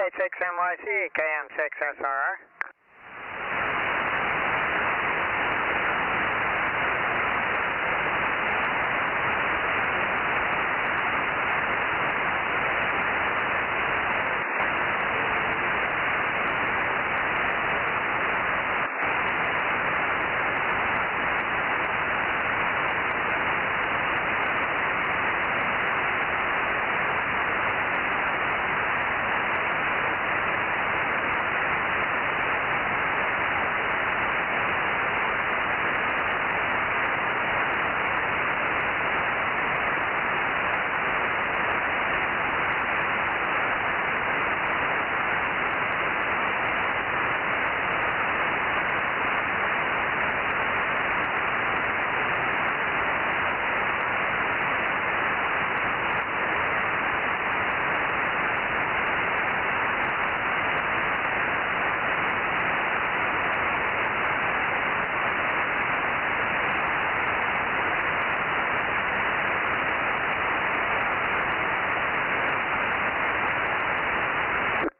K6NYC, KM6SRR.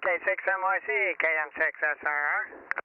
K6NYC, KM6SRR.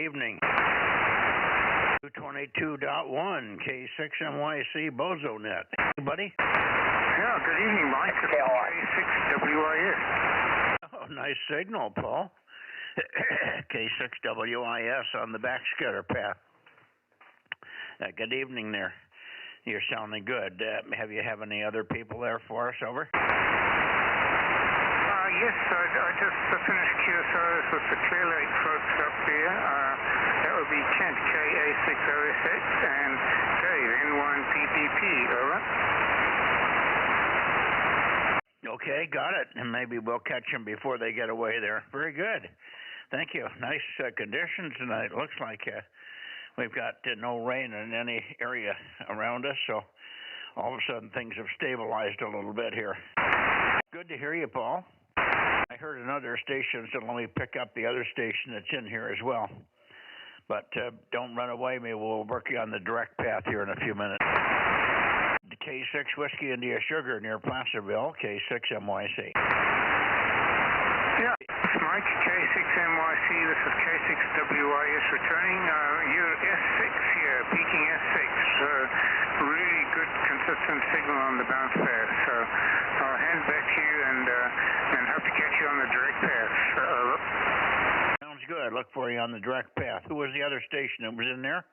evening. 222.1 K6MYC Bozo Net. Anybody? Yeah, good evening, Mike. K6WIS. Oh, nice signal, Paul. K6WIS on the backscatter path. Good evening there. You're sounding good. Have you any other people there for us, over? Yes, I just finished QSRs with the Clear Lake folks up here. That would be Kent, KA6OSX, and Dave, N1PPP, over. Okay, got it. And maybe we'll catch them before they get away there. Very good. Thank you. Nice conditions tonight. Looks like we've got no rain in any area around us, so all of a sudden things have stabilized a little bit here. Good to hear you, Paul. I heard another station, so let me pick up the other station that's in here as well. But don't run away. Maybe we'll work you on the direct path here in a few minutes. The K6 Whiskey India Sugar near Placerville, K6MYC. Yeah, Mike, K6MYC, this is K6WIS returning. You're S6 here, peaking S6. Really good, consistent signal on the bounce path. So I'll hand back to you and hope to catch you on the direct path. Over. Sounds good. Look for you on the direct path. Who was the other station that was in there?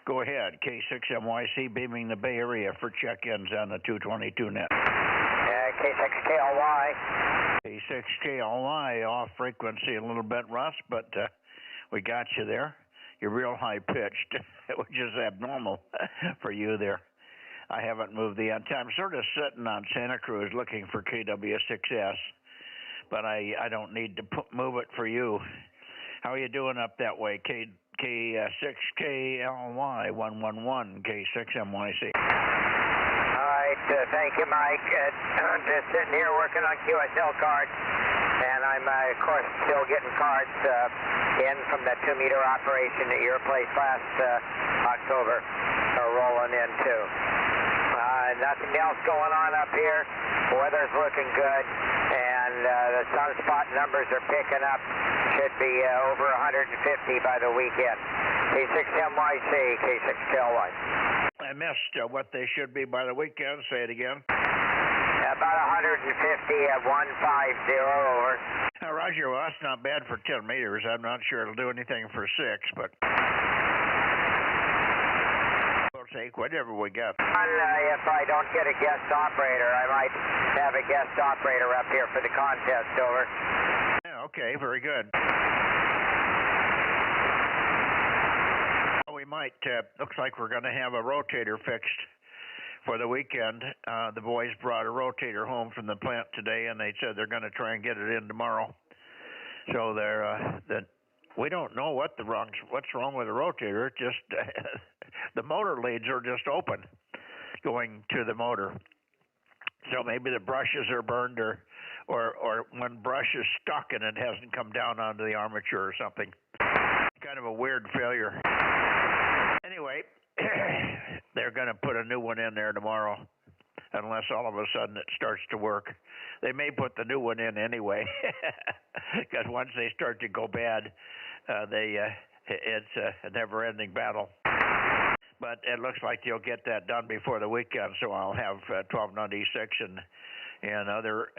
Go ahead. K6MYC beaming the Bay Area for check-ins on the 222 net. K6KLY. K6KLY off frequency a little bit, Russ, but we got you there. You're real high-pitched, which is abnormal for you there. I haven't moved the antenna. I'm sort of sitting on Santa Cruz looking for KW6S, but I don't need to move it for you. How are you doing up that way? K6KLY 111 K6MYC. All right, thank you, Mike. I'm just sitting here working on QSL cards, and I'm, of course, still getting cards in from that 2-meter operation that you replaced last October, rolling in, too. Nothing else going on up here. Weather's looking good, and the sunspot numbers are picking up. Should be over 150 by the weekend. K6MYC, K6KLY. I missed what they should be by the weekend. Say it again. About 150 at 150, over. Roger, well, that's not bad for 10 meters. I'm not sure it'll do anything for 6, but we'll take whatever we got. If I don't get a guest operator, I might have a guest operator up here for the contest, over. Yeah, okay, very good. We might, looks like we're going to have a rotator fixed for the weekend. The boys brought a rotator home from the plant today, and they said they're going to try and get it in tomorrow. So we don't know what's wrong with the rotator. Just the motor leads are just open going to the motor. So maybe the brushes are burned, or one brush is stuck and it hasn't come down onto the armature or something. Kind of a weird failure. Anyway, they're going to put a new one in there tomorrow, unless all of a sudden it starts to work. They may put the new one in anyway, because once they start to go bad, it's a never-ending battle. But it looks like you'll get that done before the weekend, so I'll have 1296 and other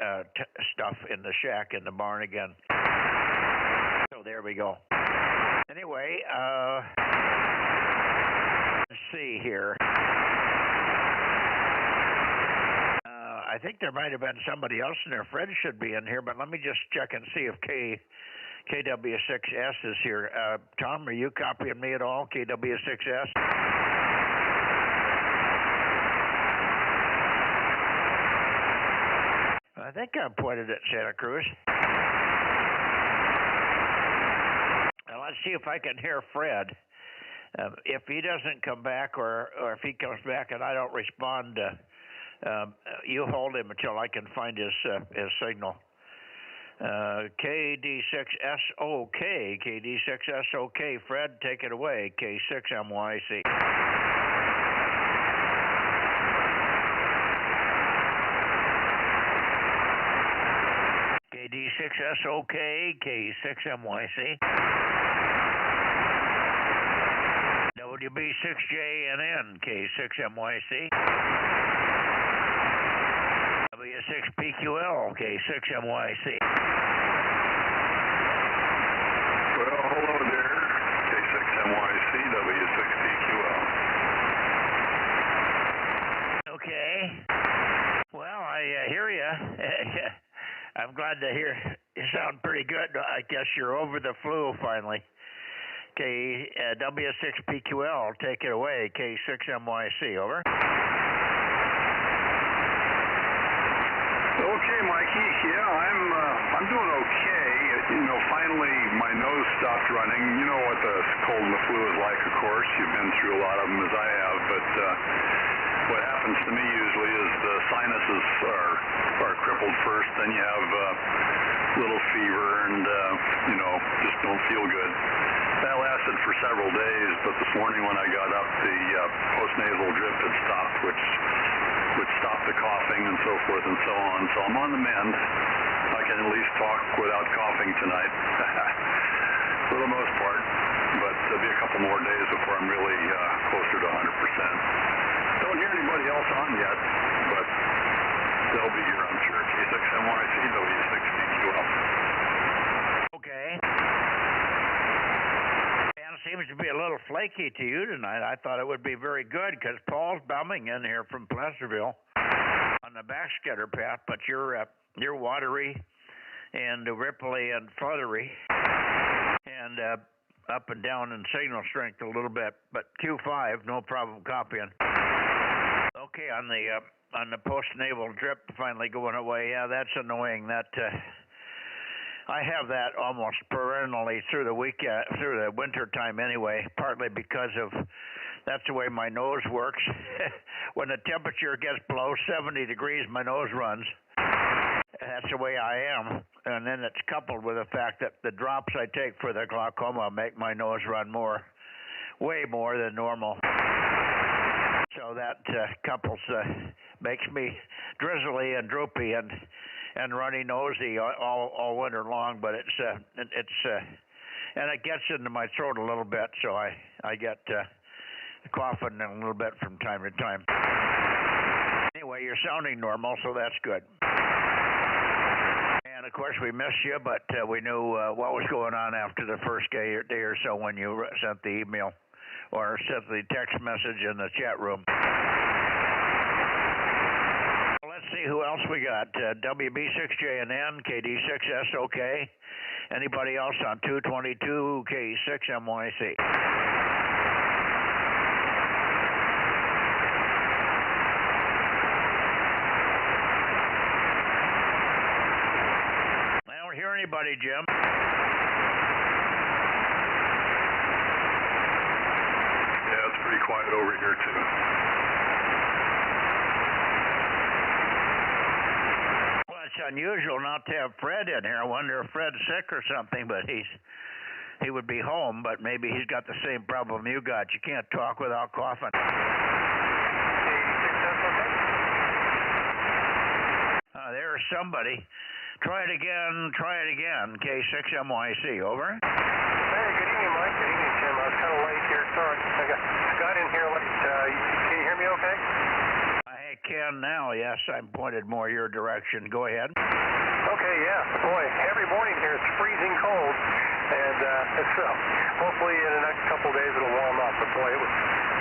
stuff in the shack in the barn again. So there we go. Anyway, let's see here. I think there might have been somebody else in there. Fred should be in here, but let me just check and see if KW6S is here. Tom, are you copying me at all, KW6S? I think I'm pointed at Santa Cruz. Now, let's see if I can hear Fred. If he doesn't come back, or if he comes back and I don't respond, you hold him until I can find his signal. KD6SOK, KD6SOK. Fred, take it away. K6MYC. KD6SOK, K6MYC. WB6JNN, K6MYC. W6PQL, K6MYC. Well, hello there, K6MYC, W6PQL. Okay. Well, I hear you. I'm glad to hear you sound pretty good. I guess you're over the flu finally. W6PQL, take it away. K6MYC, over. Okay, Mikey. Yeah, I'm doing okay. Finally my nose stopped running. You know what the cold and the flu is like, of course. You've been through a lot of them as I have, but what happens to me usually is the sinuses are crippled first, then you have a little fever and just don't feel good. That lasted for several days, but this morning when I got up, the postnasal drip had stopped, which stopped the coughing and so forth and so on. So I'm on the mend. I can at least talk without coughing tonight, for the most part. But there'll be a couple more days before I'm really closer to 100%. Don't hear anybody else on yet, but they'll be here, I'm sure. K6MYC, W6PQL. Okay. And it seems to be a little flaky to you tonight. I thought it would be very good because Paul's bumming in here from Placerville on the backscatter path, but you're watery and ripply and fluttery and up and down in signal strength a little bit, but Q5, no problem copying. Okay, on the post-naval drip finally going away. Yeah, that's annoying. That I have that almost perennially through the winter time anyway, partly because of that's the way my nose works. When the temperature gets below 70 degrees, my nose runs. That's the way I am. And then it's coupled with the fact that the drops I take for the glaucoma make my nose run way more than normal. So that couples makes me drizzly and droopy and runny nosy all winter long. But it's and it gets into my throat a little bit, so I get coughing a little bit from time to time. Anyway, you're sounding normal, so that's good. And of course, we missed you, but we knew what was going on after the first day or so when you sent the email or sent the text message in the chat room. Well, let's see who else we got. WB6JNN, KD6SOK. Anybody else on 222 K6MYC? Hear anybody, Jim? Yeah, it's pretty quiet over here too. Well, it's unusual not to have Fred in here. I wonder if Fred's sick or something, but he would be home, but maybe he's got the same problem you got. You can't talk without coughing. There's somebody. Try it again, K6MYC, over. Hey, good evening, Mike. Good evening, Jim. I was kind of late here. Sorry. I got in here late. Can you hear me okay? I can now, yes. I'm pointed more your direction. Go ahead. Okay, yeah. Boy, every morning here it's freezing cold. And hopefully in the next couple of days it'll warm up. But boy, it was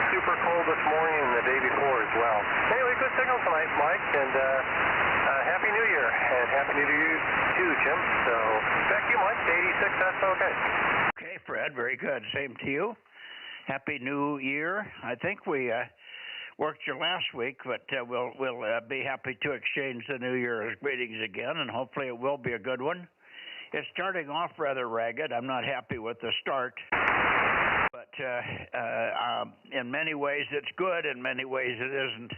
super cold this morning and the day before as well. Anyway, good signal tonight, Mike. And Happy New Year. And Happy New Year too, Jim. So back to you, Mike. 86, that's okay. Okay, Fred. Very good. Same to you. Happy New Year. I think we worked you last week, but we'll be happy to exchange the New Year's greetings again, and hopefully it will be a good one. It's starting off rather ragged. I'm not happy with the start, but in many ways it's good. In many ways it isn't.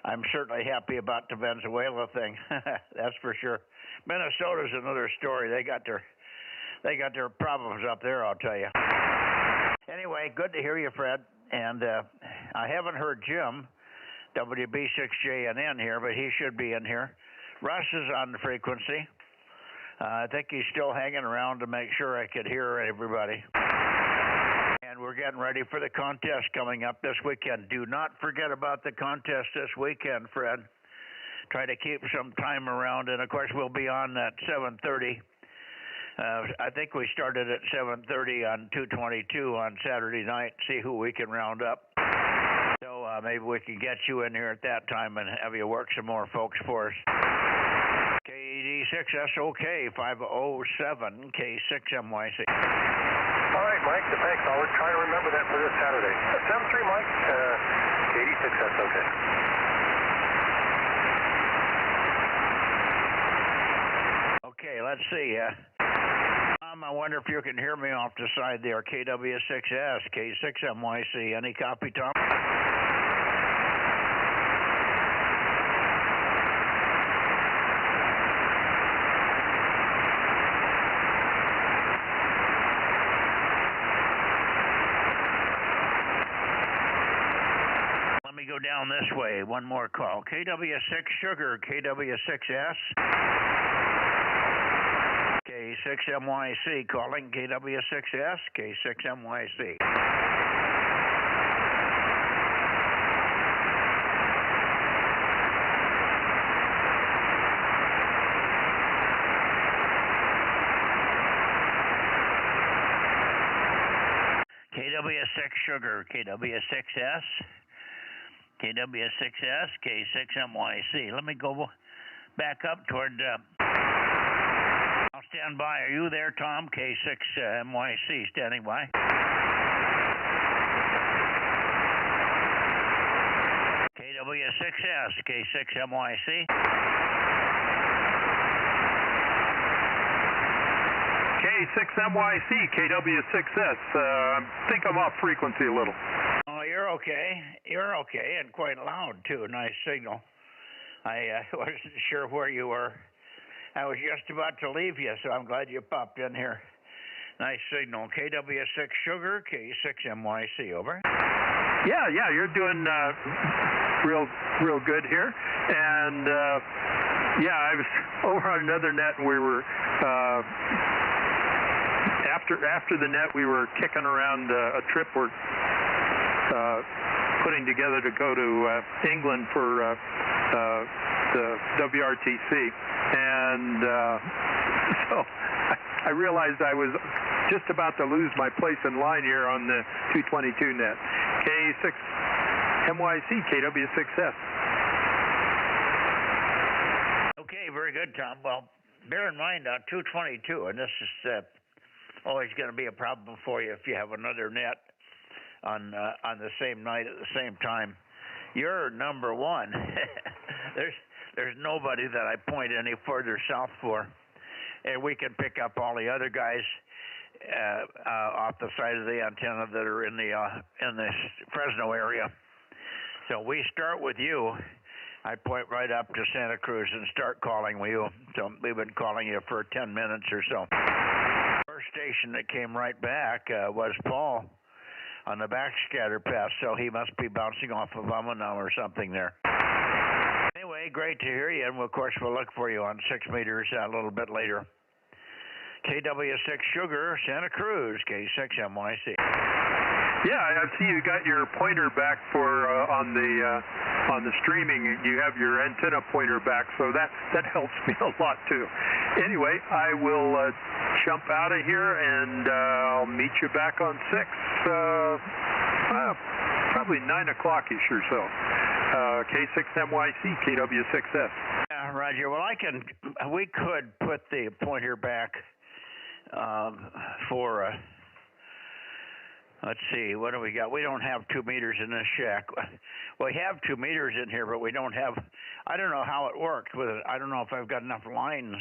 I'm certainly happy about the Venezuela thing. That's for sure. Minnesota's another story. They got their problems up there, I'll tell you. Anyway, good to hear you, Fred. And I haven't heard Jim, WB6JNN here, but he should be in here. Russ is on the frequency. I think he's still hanging around to make sure I could hear everybody. And we're getting ready for the contest coming up this weekend. Do not forget about the contest this weekend, Fred. Try to keep some time around, and of course we'll be on at 7:30. I think we started at 7:30 on 222 on Saturday night. See who we can round up. So maybe we can get you in here at that time and have you work some more folks for us. KD6SOK 507 K6MYC. All right, Mike, thanks. I'll try to remember that for this Saturday. 73 Mike, KD6SOK. Okay, let's see. I wonder if you can hear me off the side there. KW6S, K6MYC. Any copy, Tom? Let me go down this way. One more call. KW6 Sugar, KW6S. K6MYC calling KW6S, K6MYC. KW6 Sugar, KW6S, KW6S, K6MYC. Let me go back up toward... I'll stand by. Are you there, Tom? K6MYC, standing by. KW6S, K6MYC. K6MYC, KW6S. I think I'm off frequency a little. Oh, you're okay. You're okay, and quite loud, too. Nice signal. I wasn't sure where you were. I was just about to leave you, so I'm glad you popped in here. Nice signal. KW6 Sugar, K6MYC, over. Yeah, you're doing real good here. And, I was over on another net, and we were, after the net, we were kicking around a trip we're putting together to go to England for the WRTC. And so I realized I was just about to lose my place in line here on the 222 net. K6MYC, KW6S. Okay, very good, Tom. Well, bear in mind on 222, and this is always going to be a problem for you if you have another net on the same night at the same time. You're number one. There's nobody that I point any further south for, and we can pick up all the other guys off the side of the antenna that are in the Fresno area. So we start with you. I point right up to Santa Cruz and start calling with you. So we've been calling you for 10 minutes or so. First station that came right back was Paul on the backscatter pass, so he must be bouncing off of Umana or something there. Anyway, great to hear you, and of course we'll look for you on 6 meters a little bit later. KW6 Sugar, Santa Cruz, K6MYC. Yeah, I see you got your pointer back for on the streaming. You have your antenna pointer back, so that helps me a lot too. Anyway, I will jump out of here, and I'll meet you back on 6. Probably 9 o'clock-ish or so. K6MYC, KW6S. Yeah, Roger. Well, we could put the pointer back for, let's see, what do we got? We don't have 2 meters in this shack. We have 2 meters in here, but we don't have, I don't know how it works with it. I don't know if I've got enough lines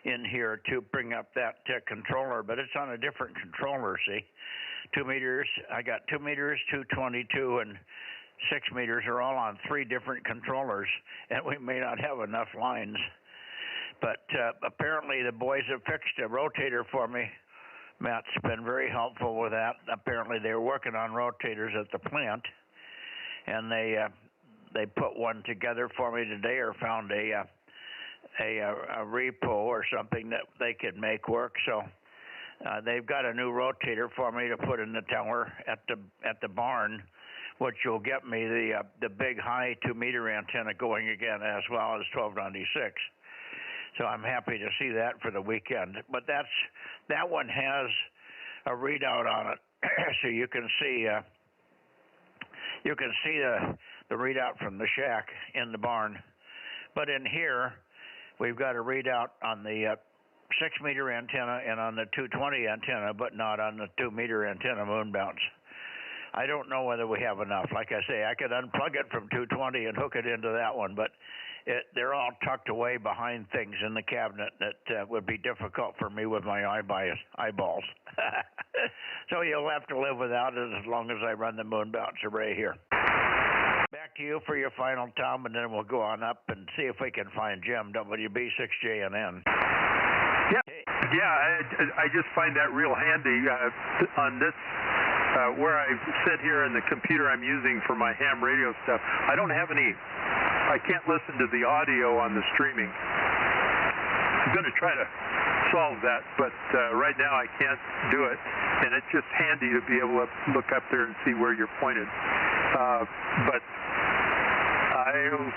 in here to bring up that controller, but it's on a different controller, see? 2 meters, I got 2 meters, 222, and 6 meters are all on 3 different controllers, and we may not have enough lines. But apparently the boys have fixed a rotator for me. Matt's been very helpful with that. Apparently they were working on rotators at the plant, and they put one together for me today, or found a repo or something that they could make work. So they've got a new rotator for me to put in the tower at the barn, which will get me the big high 2-meter antenna going again, as well as 1296. So I'm happy to see that for the weekend. But that one has a readout on it, so you can see the readout from the shack in the barn. But in here, we've got a readout on the 6-meter antenna and on the 220 antenna, but not on the 2-meter antenna moon bounce. I don't know whether we have enough. Like I say, I could unplug it from 220 and hook it into that one, but they're all tucked away behind things in the cabinet that would be difficult for me with my eyeballs. So you'll have to live without it as long as I run the moon bounce array here. Back to you for your final, Tom, and then we'll go on up and see if we can find Jim, WB6JNN. Yeah, I just find that real handy on this, where I sit here in the computer I'm using for my ham radio stuff. I can't listen to the audio on the streaming. I'm going to try to solve that, but right now I can't do it, and it's just handy to be able to look up there and see where you're pointed. But I'll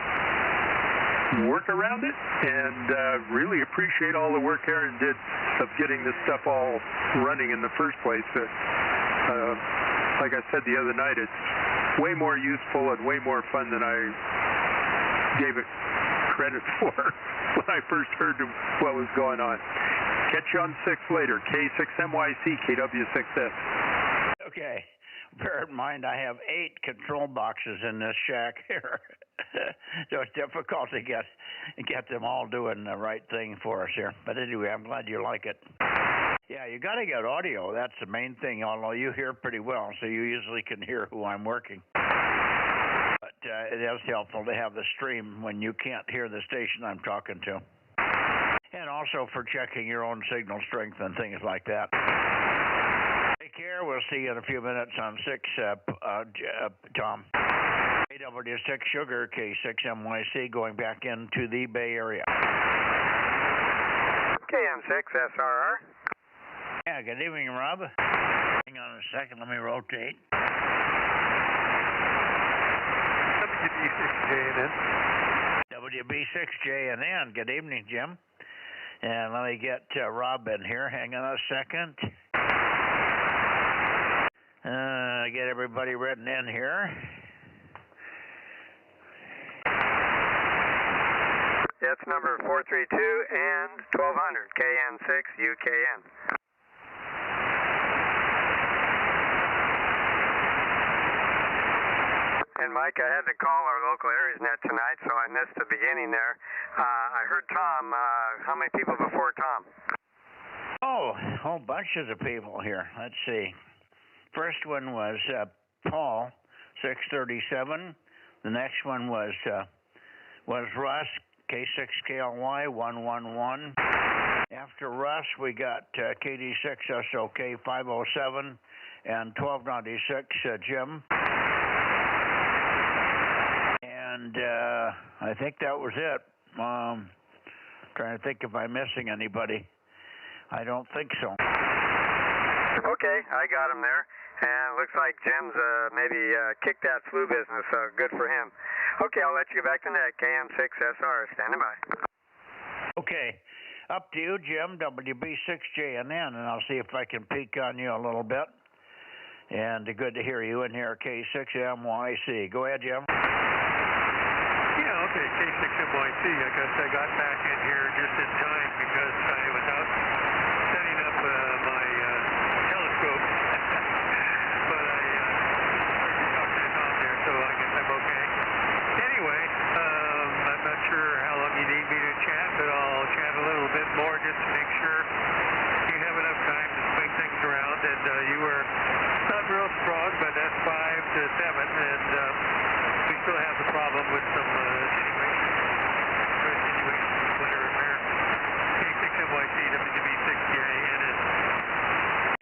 work around it, and really appreciate all the work Aaron did of getting this stuff all running in the first place. Like I said the other night, it's way more useful and way more fun than I gave it credit for when I first heard what was going on. Catch you on 6 later. K6MYC, KW6S. Okay. Bear in mind, I have 8 control boxes in this shack here. So it's difficult to get them all doing the right thing for us here. But anyway, I'm glad you like it. Yeah, you got to get audio. That's the main thing, although you hear pretty well, so you usually can hear who I'm working. But it is helpful to have the stream when you can't hear the station I'm talking to. And also for checking your own signal strength and things like that. Take care. We'll see you in a few minutes on 6, Tom. AW6 Sugar, K6MYC, going back into the Bay Area. KM6 SRR. Yeah, good evening, Rob. Hang on a second, let me rotate. WB6JNN. WB6JNN, good evening, Jim. And let me get Rob in here. Hang on a second. Get everybody written in here. That's number 432 and 1200, KN6 UKN. And Mike, I had to call our local Aries Net tonight, so I missed the beginning there. I heard Tom. How many people before Tom? Oh, whole bunches of people here. Let's see. First one was Paul, 637. The next one was Russ, K6KLY 111. After Russ, we got KD6SOK 507 and 1296 Jim. And I think that was it. Trying to think if I'm missing anybody. I don't think so. Okay, I got him there. And looks like Jim's maybe kicked that flu business, so good for him. Okay, I'll let you back to net. KM6SR, standing by. Okay, up to you, Jim, WB6JNN, and I'll see if I can peek on you a little bit. And good to hear you in here, K6MYC. Go ahead, Jim. Yeah, okay, K6MYC. I guess I got back in here just in time because I was out setting up my telescope. But I heard you talking to Tom there, so I guess I'm okay. Anyway, I'm not sure how long you need me to chat, but I'll chat a little bit more just to make sure you have enough time to swing things around. And you were not real strong, but that's 5 to 7, and we still have the problem with some attenuation with winter repair. K6MYC, WB6JNN.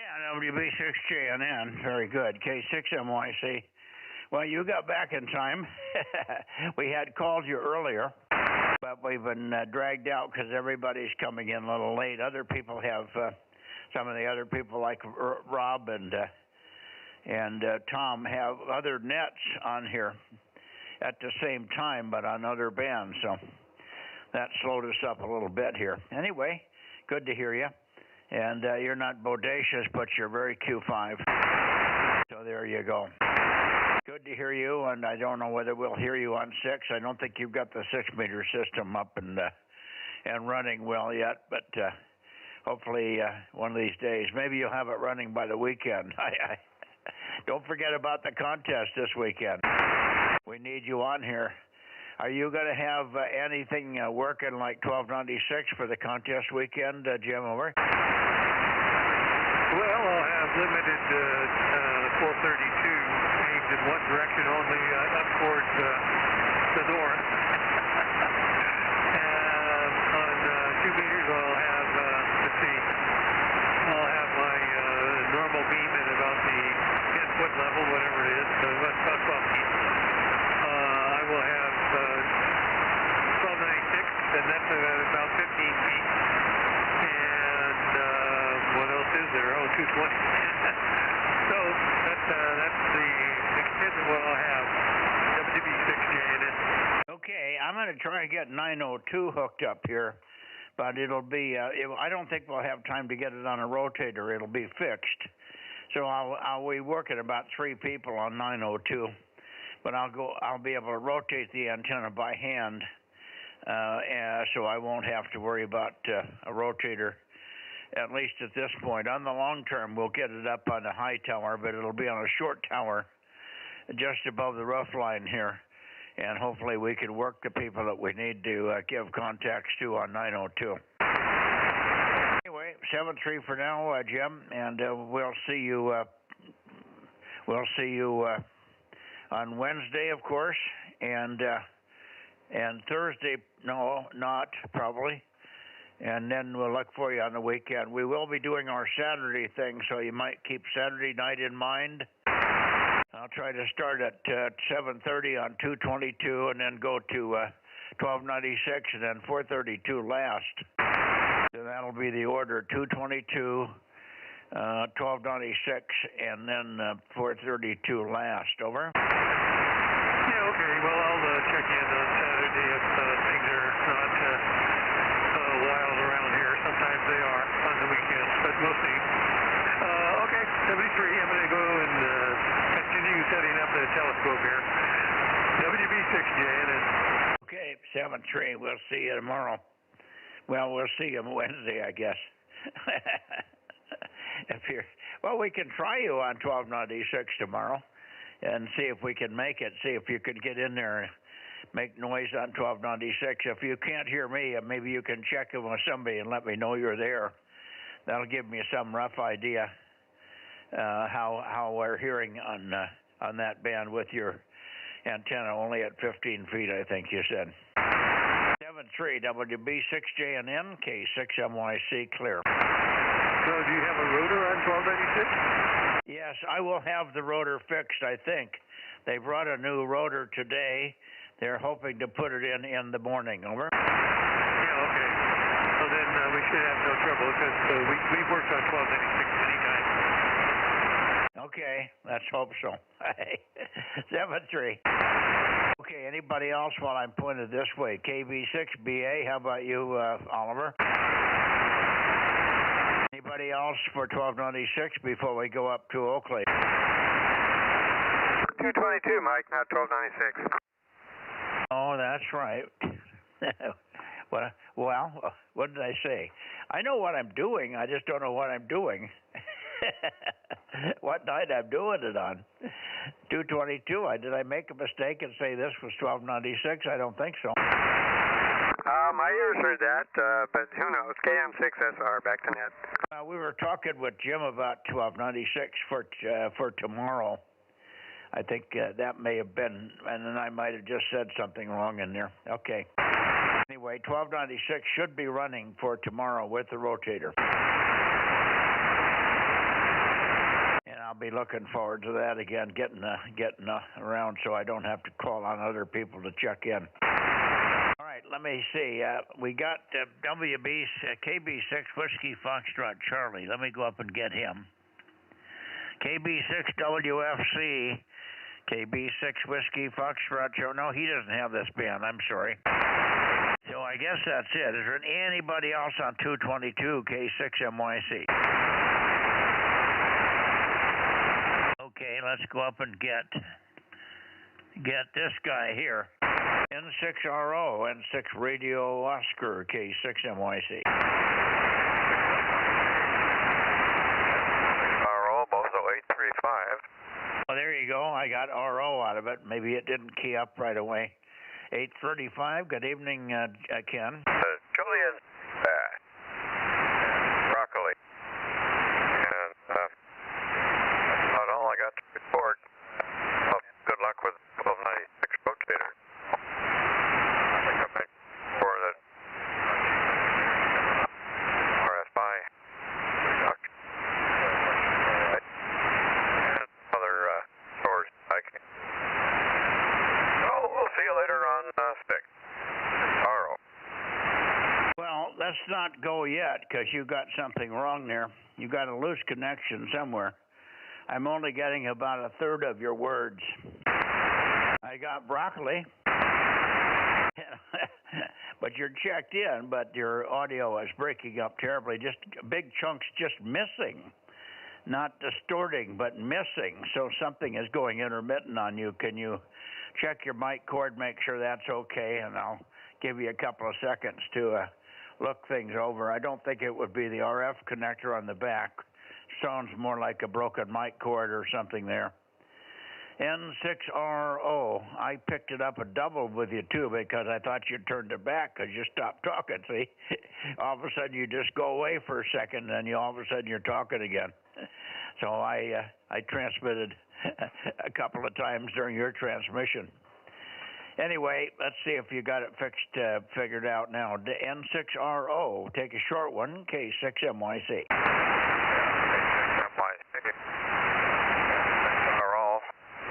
Yeah, WB6JNN, very good. K6MYC. Well, you got back in time. We had called you earlier, but we've been dragged out because everybody's coming in a little late. Other people have some of the other people like Rob and Tom have other nets on here at the same time, but on other bands. So that slowed us up a little bit here. Anyway, good to hear you. And you're not bodacious, but you're very Q5. So there you go. Good to hear you, and I don't know whether we'll hear you on 6. I don't think you've got the 6-meter system up and running well yet, but hopefully one of these days. Maybe you'll have it running by the weekend. Don't forget about the contest this weekend. We need you on here. Are you going to have anything working like 1296 for the contest weekend, Jim, over? Well, I'll have limited 432 aimed in one direction only, up towards the north. On 2 meters, I'll have, I'll have my normal beam at about the 10-foot level, whatever it is, about 12 feet. I will have 1296, and that's about 15 feet. And what else is there? Oh, 220. So that's the extent of what I'll have. WB6JNN. Okay, I'm going to try to get 902 hooked up here, but it'll be. I don't think we'll have time to get it on a rotator. It'll be fixed. So I'll be working about 3 people on 902, but I'll be able to rotate the antenna by hand, so I won't have to worry about a rotator. At least at this point. On the long term, we'll get it up on a high tower, but it'll be on a short tower just above the roof line here. And hopefully we can work the people that we need to give contacts to on 902. Anyway, 7-3 for now, Jim, and we'll see you on Wednesday, of course, and Thursday, no, not probably. And then we'll look for you on the weekend. We will be doing our Saturday thing, so you might keep Saturday night in mind. I'll try to start at 7:30 on 222 and then go to 1296 and then 432 last. So that'll be the order, 222, 1296, and then 432 last. Over? Yeah, okay. Well, I'll check in on Saturday if things are not wild around here. Sometimes they are on the weekends, but we'll see. Okay, 73. I'm going to go and continue setting up the telescope here. WB6JNN. Okay, 7-3. We'll see you tomorrow. Well, we'll see you Wednesday, I guess. Well, we can try you on 1296 tomorrow and see if we can make it. See if you could get in there and make noise on 1296. If you can't hear me, maybe you can check in with somebody and let me know you're there. That'll give me some rough idea how we're hearing on that band with your antenna only at 15 feet, I think you said. 7-3 WB6JNN K6MYC clear. So do you have a rotor on 1296? Yes, I will have the rotor fixed, I think. They brought a new rotor today. They're hoping to put it in the morning. Over? Yeah, okay. So then we should have no trouble because we've worked on 1296 many times. Okay, let's hope so. 7-3. Okay, anybody else while I'm pointed this way? KB6BA, how about you, Oliver? Anybody else for 1296 before we go up to Oakley? 222, Mike, not 1296. Oh, that's right. Well, what did I say? I know what I'm doing. I just don't know what I'm doing. What night I'm doing it on. 222. Did I make a mistake and say this was 1296? I don't think so. My ears heard that, but who knows? KM6SR, back to net. We were talking with Jim about 1296 for tomorrow. I think that may have been, and then I might have just said something wrong in there. Okay. Anyway, 1296 should be running for tomorrow with the rotator. And I'll be looking forward to that again, getting around so I don't have to call on other people to check in. All right, let me see. We got KB6 Whiskey Foxtrot Charlie. Let me go up and get him. KB6 WFC, KB6 Whiskey Foxtrot Charlie. No, he doesn't have this band. I'm sorry. So I guess that's it. Is there anybody else on 222 K6MYC? Okay, let's go up and get this guy here. N6RO, N6 Radio Oscar, K6MYC. RO, Bozo 835. Well, there you go. I got RO out of it. Maybe it didn't key up right away. 835. Good evening, Ken. Julian, broccoli. And that's about all I got to report. Well, good luck with 1296 rotator. I think I meant for the RFI reduction. And other stores I can. So we'll see you later on 6. Tomorrow. Well, let's not go yet because you got something wrong there. You got a loose connection somewhere. I'm only getting about a third of your words. I got broccoli. But you're checked in, but your audio is breaking up terribly. Just big chunks just missing. Not distorting, but missing. So something is going intermittent on you. Can you check your mic cord, make sure that's okay, and I'll give you a couple of seconds to look things over. I don't think it would be the RF connector on the back. Sounds more like a broken mic cord or something there. N6RO. I picked it up a double with you, too, because I thought you turned it back because you stopped talking, see? All of a sudden, you just go away for a second, and all of a sudden, you're talking again. So I transmitted a couple of times during your transmission. Anyway, let's see if you got it figured out now. The N6RO. Take a short one, K6MYC.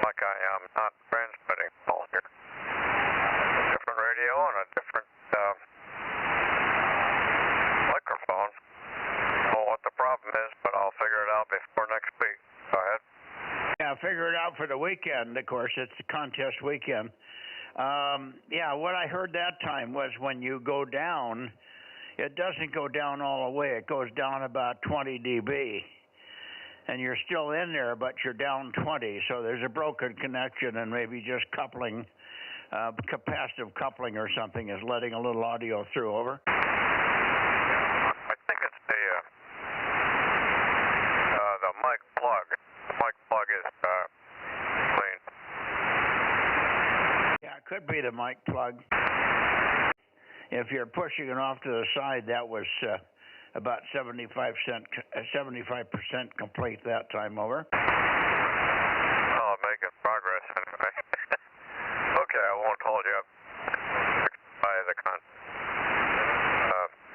Like I am not transmitting all here. A different radio and a different microphone. I don't know what the problem is, but I'll figure it out before next week. Go ahead. Yeah, figure it out for the weekend. Of course, it's the contest weekend. Yeah, what I heard that time was when you go down, it doesn't go down all the way. It goes down about 20 dB. And you're still in there, but you're down 20. So there's a broken connection and maybe just coupling, capacitive coupling or something is letting a little audio through. Over. I think it's the mic plug. The mic plug is clean. Yeah, it could be the mic plug. If you're pushing it off to the side, that was about 75% complete that time. Over. Oh, making progress anyway. Okay, I won't hold you up. By the contest.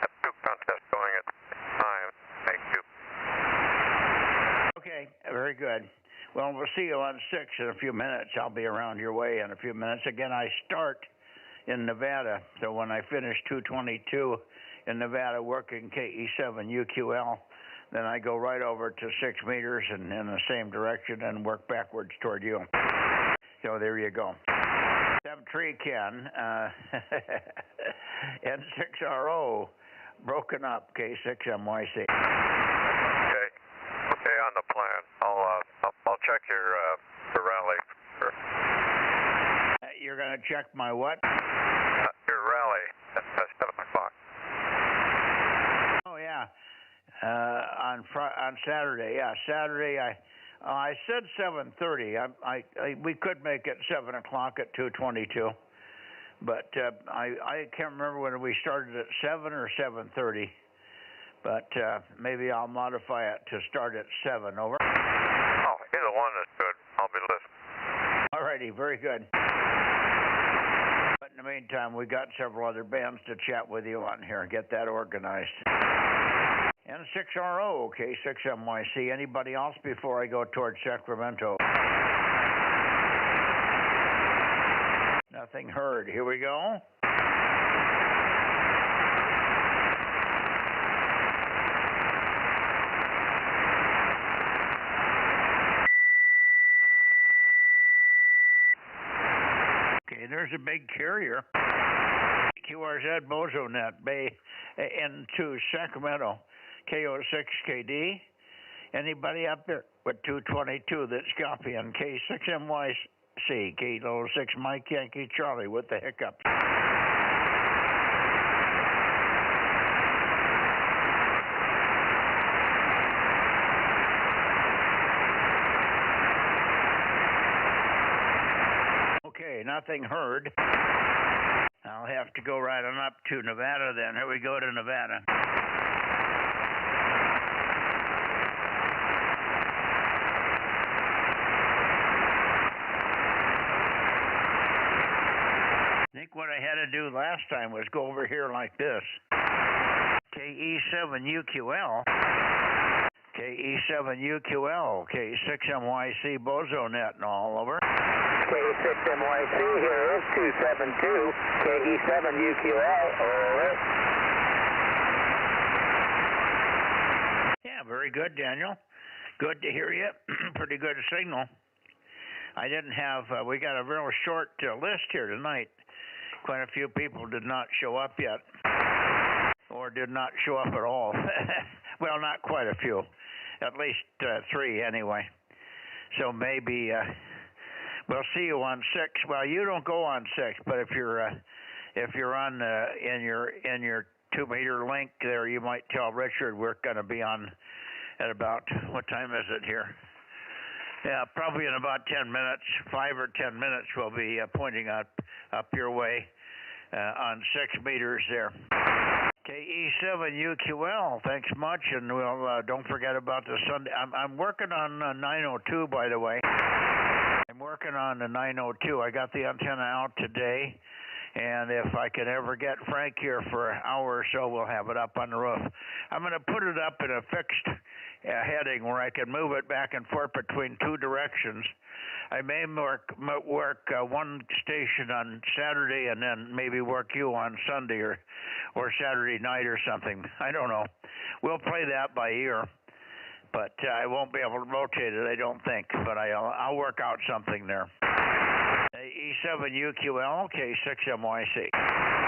Have 2 contests going at the same time. Thank you. Okay, very good. Well, we'll see you on 6 in a few minutes. I'll be around your way in a few minutes. Again, I start in Nevada, so when I finish 222 in Nevada working KE7 UQL, then I go right over to 6 meters and in the same direction and work backwards toward you. So there you go. 7-3 Ken, N6RO, broken up, K6MYC. Okay, on the plan. I'll check your rally. You're going to check my what? Your rally at 7 o'clock. Oh yeah, on Saturday. Yeah, Saturday. I said 7:30. We could make it 7 o'clock at 222, but I can't remember whether we started at 7 or 7:30. But maybe I'll modify it to start at 7. Over. Oh, either one is good. I'll be listening. All righty, very good. But in the meantime, we got several other bands to chat with you on here. Get that organized. N6RO, K6MYC. Anybody else before I go towards Sacramento? Nothing heard. Here we go. Hey, there's a big carrier. QRZ Bozo Net, Bay into Sacramento, KO6KD. Anybody up there with 222 that's copying K6MYC, Kilo 6 Mike Yankee Charlie with the hiccups. Okay, nothing heard. I'll have to go right on up to Nevada then. Here we go to Nevada. I think what I had to do last time was go over here like this. KE7UQL. KE7UQL. K6MYC Bozo Net and all over. K6MYC here is 272, KE7UQL, over. Yeah, very good, Daniel. Good to hear you. Pretty good signal. I didn't have, we got a real short list here tonight. Quite a few people did not show up yet, or did not show up at all. Well, not quite a few, at least 3 anyway. So maybe we'll see you on 6. Well, you don't go on 6, but if you're on in your 2-meter link there, you might tell Richard we're going to be on at about, what time is it here? Yeah, probably in about 10 minutes, 5 or 10 minutes, we'll be pointing up your way on 6 meters there. KE7UQL, thanks much, and we'll don't forget about the Sunday. I'm working on 902, by the way. I'm working on the 902. I got the antenna out today, and if I can ever get Frank here for an hour or so, we'll have it up on the roof. I'm going to put it up in a fixed heading where I can move it back and forth between 2 directions. I may work one station on Saturday and then maybe work you on Sunday or Saturday night or something. I don't know. We'll play that by ear, but I won't be able to rotate it, I don't think. But I'll work out something there. E7UQL, K6MYC.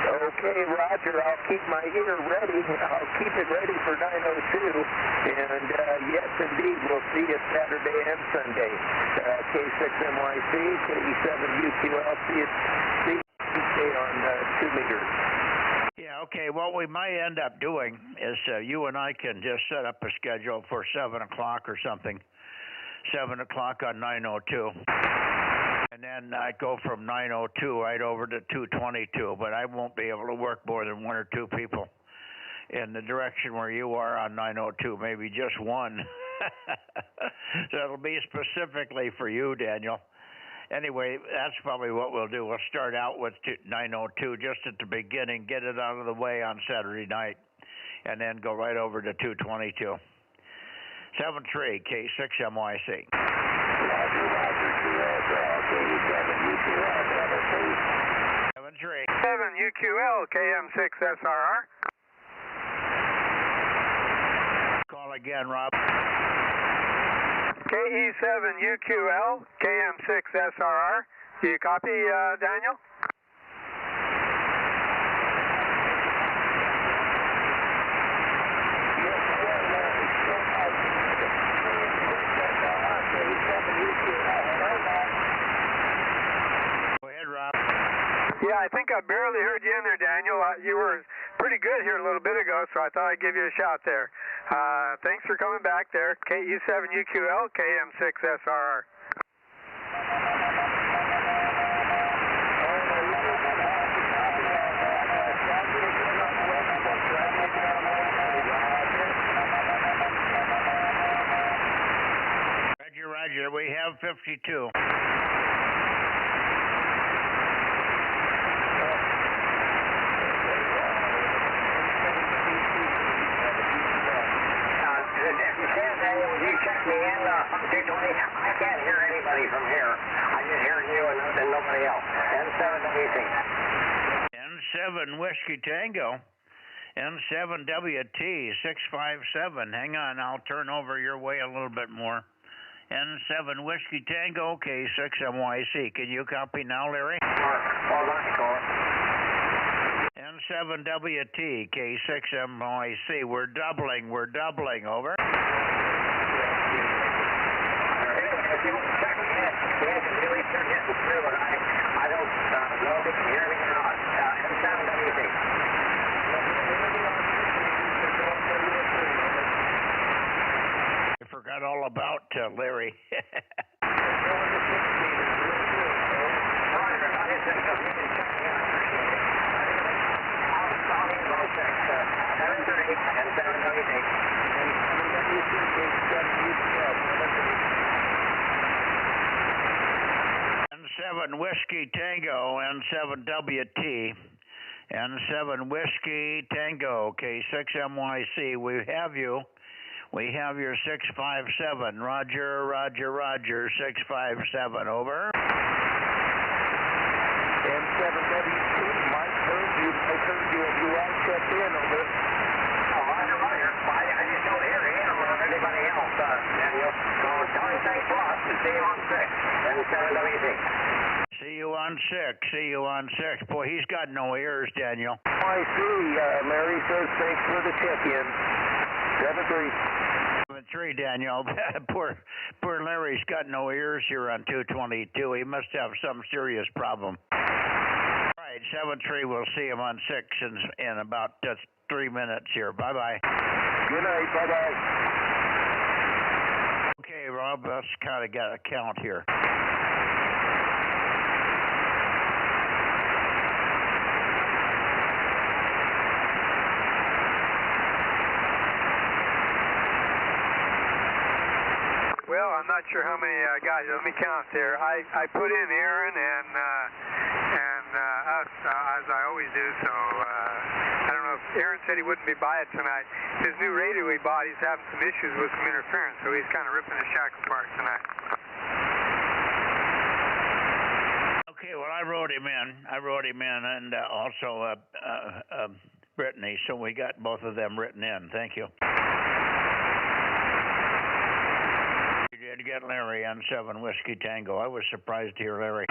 Okay, Roger, I'll keep my ear ready. I'll keep it ready for 902. And yes, indeed, we'll see you Saturday and Sunday. K6MYC, KE7UQL, see you on 2 meters. Yeah, okay, what we might end up doing is you and I can just set up a schedule for 7 o'clock or something. 7 o'clock on 902. And then I go from 902 right over to 222, but I won't be able to work more than 1 or 2 people in the direction where you are on 902, maybe just 1. So it'll be specifically for you, Daniel. Anyway, that's probably what we'll do. We'll start out with 902 just at the beginning, get it out of the way on Saturday night, and then go right over to 222. 73, K6MYC. Roger, QRZ, 73. 7UQL, KM6SRR. Call again, Rob. KE7UQL, KM6SRR. Do you copy, Daniel? Go ahead, Rob. Yeah, I think I barely heard you in there, Daniel. You were pretty good here a little bit ago, so I thought I'd give you a shout there. Thanks for coming back there. KE7UQL, KM6SRR. Roger, we have 52. You check me in on 220. I can't hear anybody from here. I just hear you and nobody else. N7WT. N7 Whiskey Tango. N7WT 657. Hang on, I'll turn over your way a little bit more. N7 Whiskey Tango, K6MYC. Can you copy now, Larry? Or lunch call. N7WT, K6MYC. We're doubling, over. I don't know if you can hear me or not. N7WT. I forgot all about Larry. N7 Whiskey Tango, N7WT, N7 Whiskey Tango, K6MYC. We have you. We have your 657. Roger, 657. Over. N7WT, Mike heard you. You all checked in, over. Roger. I just don't hear him or anybody else, Daniel. So tell him thanks for us and see you on 6. N7WT. See you on 6. Boy, he's got no ears, Daniel. I see. Larry says thanks for the check-in. 7-3, Daniel. poor Larry's got no ears here on 222. He must have some serious problem. All right, 7-3. We'll see him on 6 in about 3 minutes here. Bye-bye. Good night. Bye-bye. Okay, Rob, let's kind of get a count here. Well, I'm not sure how many guys. Let me count there. I put in Aaron and us as I always do. So I don't know if Aaron said he wouldn't be by it tonight. His new radio he bought, he's having some issues with some interference, so he's kind of ripping the shack apart tonight. Okay, well I wrote him in, and also Brittany. So we got both of them written in. Thank you. To get Larry on 7 Whiskey Tango. I was surprised to hear Larry.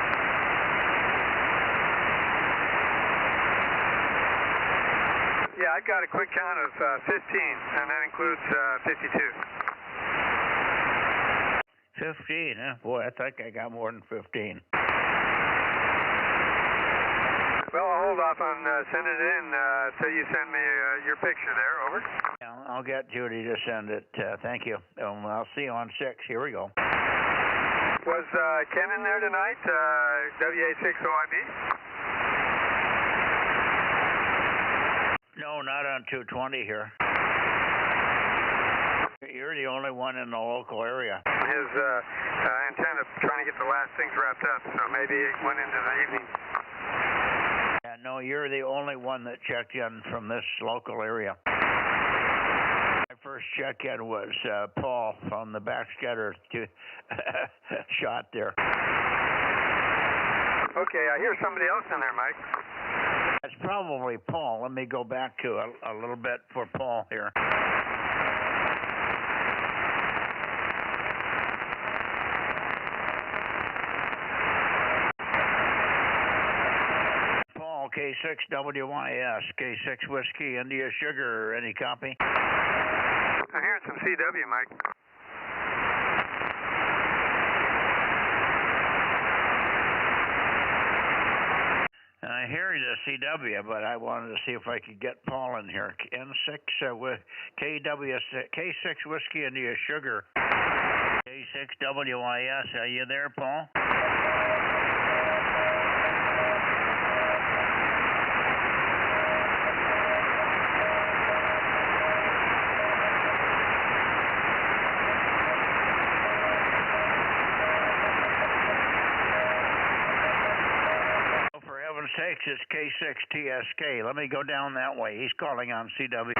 Yeah, I got a quick count of 15, and that includes 52. 15, huh? Boy, I think I got more than 15. Well, I'll hold off on sending it in till you send me your picture there. Over. Yeah, I'll get Judy to send it. Thank you. I'll see you on 6. Here we go. Was Ken in there tonight? WA6OIB? No, not on 220 here. You're the only one in the local area. His intent of trying to get the last things wrapped up, so maybe it went into the evening. Yeah, no, you're the only one that checked in from this local area. My first check-in was Paul from the backscatter shot there. Okay, I hear somebody else in there, Mike. That's probably Paul. Let me go back to a little bit for Paul here. Paul, K6WYS, K6 Whiskey, India Sugar. Any copy? I'm hearing some CW, Mike. I hear the CW, but I wanted to see if I could get Paul in here. N6 with K6 Whiskey India Sugar. K6WYS. Are you there, Paul? Sakes, it's K6TSK. Let me go down that way. He's calling on CW.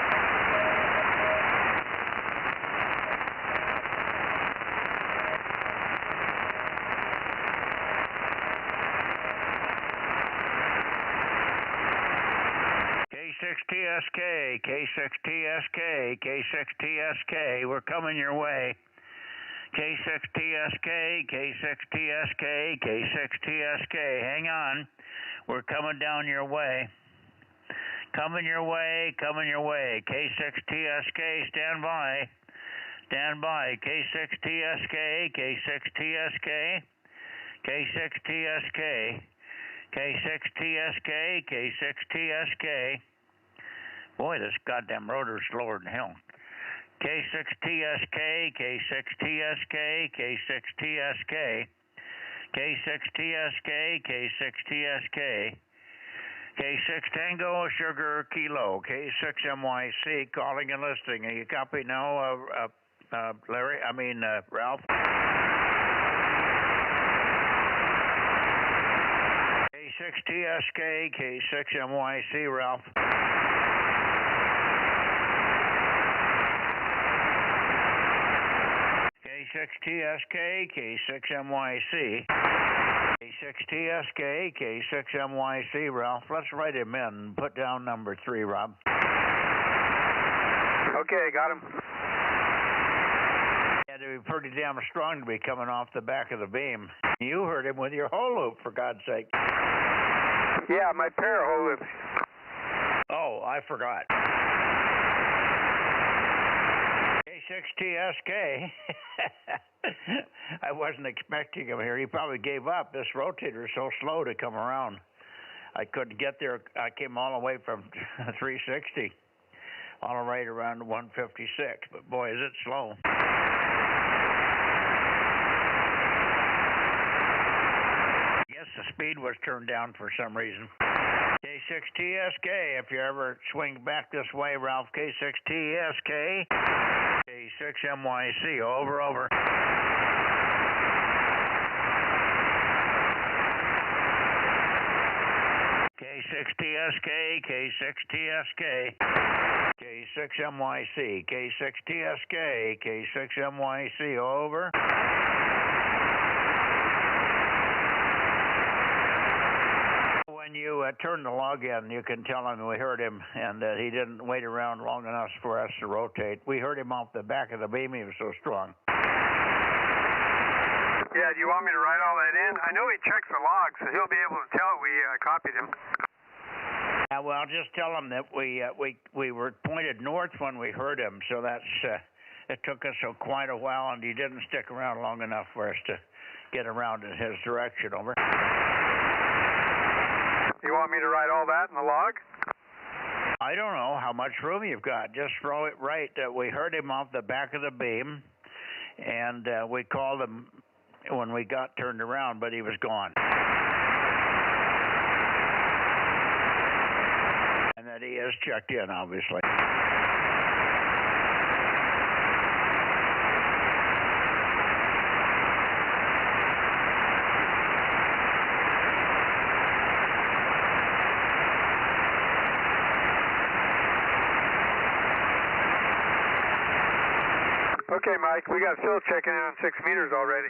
K6TSK, K6TSK, K6TSK. We're coming your way. K6TSK, K6TSK, K6TSK. Hang on. We're coming down your way. Coming your way, coming your way. K6TSK, stand by. Stand by. K6TSK, K6TSK, K6TSK, K6TSK, K6TSK. Boy, this goddamn rotor's slower than hell. K6TSK, K6TSK, K6TSK, K6TSK, K6TSK, K6 Tango Sugar Kilo, K6MYC, calling and listening. Are you copy now, Larry? Ralph? K6TSK, K6MYC, Ralph. K6TSK, K6MYC. K6TSK, K6MYC, Ralph. Let's write him in and put down number 3, Rob. Okay, got him. Had to be pretty damn strong to be coming off the back of the beam. You heard him with your hole loop, for God's sake. Yeah, my pair hole loop. Oh, I forgot. K6TSK. I wasn't expecting him here. He probably gave up. This rotator is so slow to come around. I couldn't get there. I came all the way from 360, all the way around 156. But boy, is it slow. I guess the speed was turned down for some reason. K6TSK, if you ever swing back this way, Ralph. K6TSK, K6MYC, over. K6TSK, K6TSK, K6MYC, K6TSK, K6MYC, over. When you turn the log in, you can tell him we heard him and that he didn't wait around long enough for us to rotate. We heard him off the back of the beam. He was so strong. Yeah, do you want me to write all that in? I know he checks the logs, so he'll be able to tell we copied him. Well, just tell him that we were pointed north when we heard him, so that's it took us quite a while, and he didn't stick around long enough for us to get around in his direction. Over. You want me to write all that in the log? I don't know how much room you've got. Just throw it right. We heard him off the back of the beam, and we called him when we got turned around, but he was gone. And that he is checked in, obviously. Okay, Mike, we got Phil checking in on 6 meters already.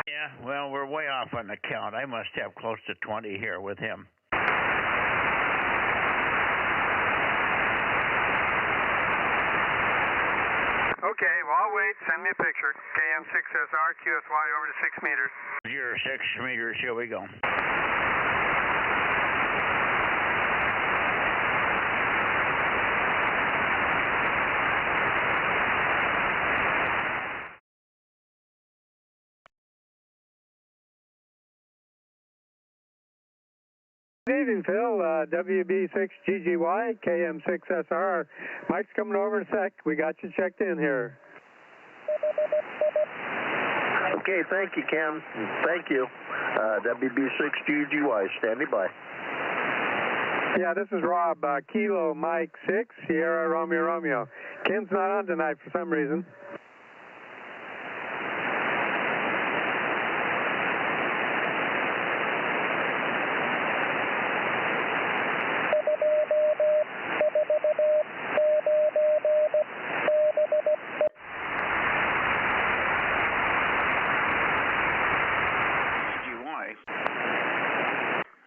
Yeah, well, we're way off on the count. I must have close to 20 here with him. Okay, well, I'll wait. Send me a picture. KM6SR, QSY over to 6 meters. 6 meters, here we go. Good evening, Phil. WB6GGY, KM6SR. Mike's coming over in a sec. We got you checked in here. Okay, thank you, Ken. Thank you. WB6GGY, standing by. Yeah, this is Rob. Kilo Mike 6, Sierra Romeo Romeo. Ken's not on tonight for some reason.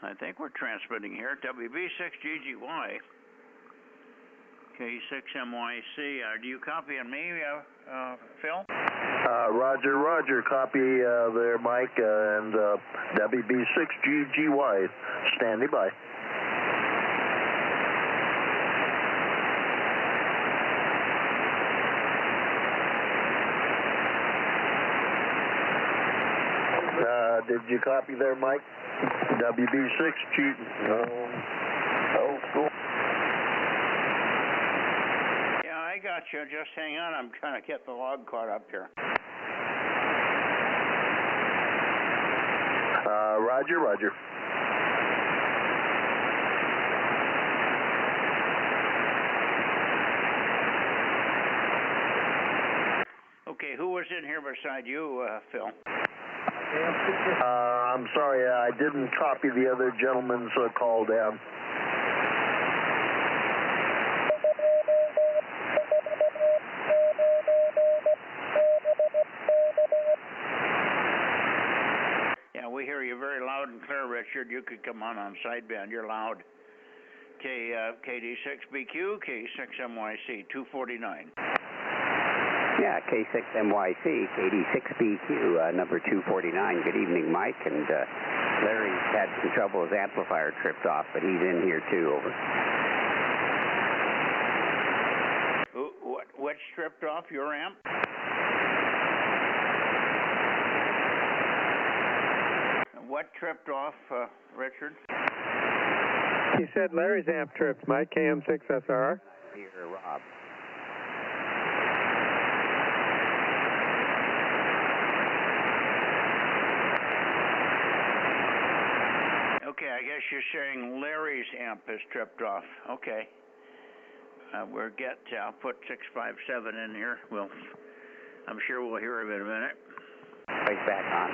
I think we're transmitting here. WB6GGY. K6MYC. Do you copy on me, Phil? Roger, Roger. Copy there, Mike, and WB6GGY. Standing by. Did you copy there, Mike? WB6G. Oh, cool. Yeah, I got you. Just hang on. I'm trying to get the log caught up here. Roger, Roger. Okay, who was in here beside you, Phil? I'm sorry, I didn't copy the other gentleman's call down. Yeah, we hear you very loud and clear, Richard. You could come on sideband. You're loud. KD6BQ, K6MYC, 249. Yeah, K6MYC, KD6BQ, number 249. Good evening, Mike. And Larry's had some trouble. His amplifier tripped off, but he's in here too. Over. What tripped off? Your amp? What tripped off, Richard? He said Larry's amp tripped, Mike, KM6SR. Here, Rob. Okay, I guess you're saying Larry's amp is tripped off. Okay. I'll put 657 in here. I'm sure we'll hear him in a minute. Place back on.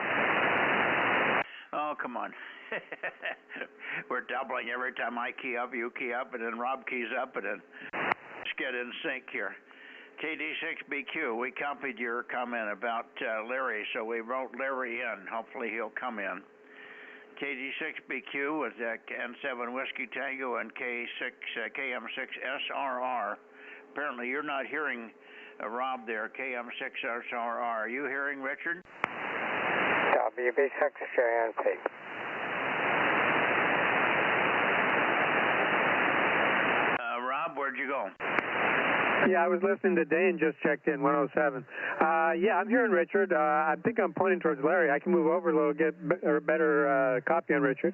Oh, come on. We're doubling every time I key up, you key up, and then Rob keys up, and then let's get in sync here. KD6BQ, we copied your comment about Larry, so we wrote Larry in. Hopefully he'll come in. KD6BQ with N7 Whiskey Tango and KM6SRR. Apparently you're not hearing Rob there, KM6SRR. Are you hearing Richard? WB6JNP. Rob, where'd you go? Yeah, I was listening to Dane, just checked in, 107. Yeah, I'm hearing Richard. I think I'm pointing towards Larry. I can move over a little, get a better copy on Richard.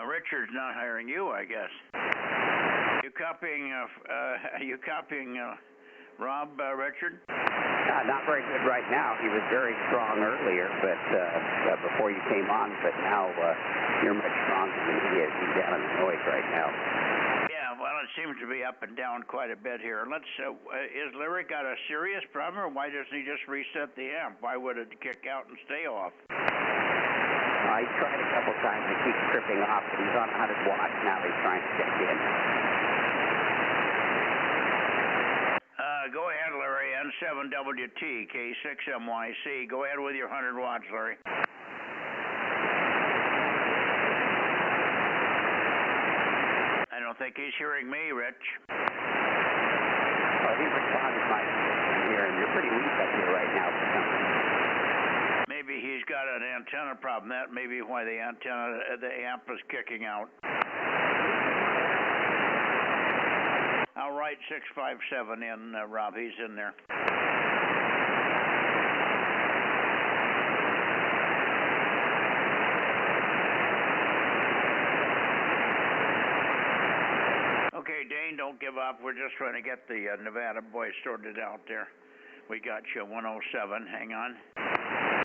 Richard's not hiring you, I guess. You copying Rob, Richard? Not very good right now. He was very strong earlier, but before you came on. But now you're much stronger than he is. He's down in the noise right now. Yeah, well, it seems to be up and down quite a bit here. Is Larry got a serious problem, or why doesn't he just reset the amp? Why would it kick out and stay off? He tried a couple times to keep tripping off, but he's on 100 watts now. He's trying to check in. Go ahead, Larry. N7WT, K6MYC. Go ahead with your 100 watts, Larry. I don't think he's hearing me, Rich. Well, he's responding fine here, and you're pretty weak up here right now for some reason. Maybe he's got an antenna problem. That may be why the amp is kicking out. I'll write 657 in, Rob. He's in there. Okay, Dane, don't give up. We're just trying to get the Nevada boys sorted out there. We got you 107. Hang on.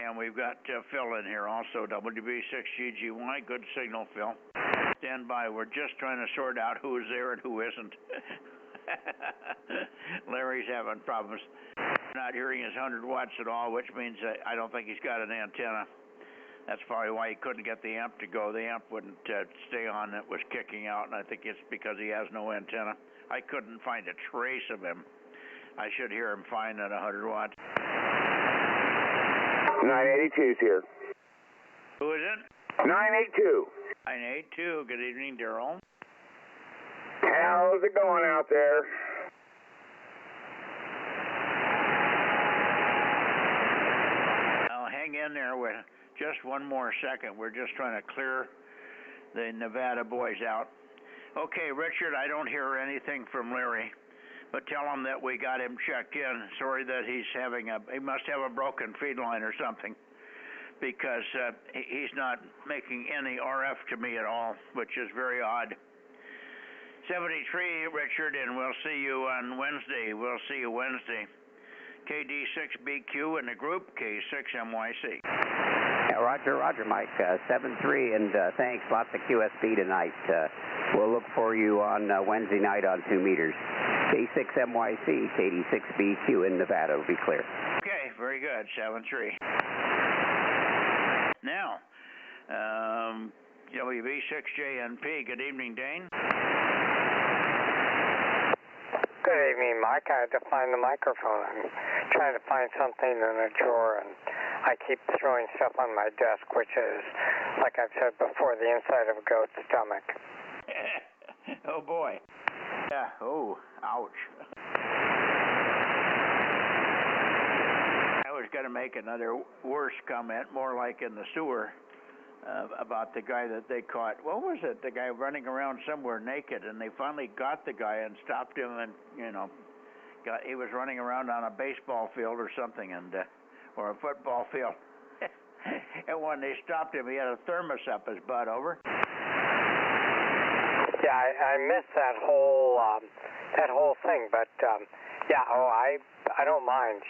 And we've got Phil in here also, WB6GGY. Good signal, Phil. Stand by. We're just trying to sort out who's there and who isn't. Larry's having problems not hearing his 100 watts at all, which means I don't think he's got an antenna. That's probably why he couldn't get the amp to go. The amp wouldn't stay on. It was kicking out, and I think it's because he has no antenna. I couldn't find a trace of him. I should hear him fine at 100 watts. 982's here. Who is it? 982. 982. Good evening, Daryl. How's it going out there? I'll hang in there with just one more second. We're just trying to clear the Nevada boys out. Okay, Richard, I don't hear anything from Larry, but tell him that we got him checked in. Sorry that he must have a broken feed line or something, because he's not making any RF to me at all, which is very odd. 73, Richard, and we'll see you on Wednesday. We'll see you Wednesday. KD6BQ in the group, K6MYC. Yeah, Roger, Mike. 7-3, and thanks. Lots of QSB tonight. We'll look for you on Wednesday night on 2 meters. K6MYC, KD6BQ in Nevada will be clear. Okay, very good. 7-3. Now, WB6JNP. Good evening, Dane. Good evening, Mike. I had to find the microphone. I'm trying to find something in a drawer, and I keep throwing stuff on my desk, which is, like I've said before, the inside of a goat's stomach. Oh, boy. Yeah. Oh, ouch. I was going to make another worse comment, more like in the sewer, about the guy that they caught. What was it? The guy running around somewhere naked, and they finally got the guy and stopped him, and he was running around on a baseball field or something, and or a football field. And when they stopped him, he had a thermos up his butt. Over. Yeah, I missed that whole thing, but yeah, I don't mind.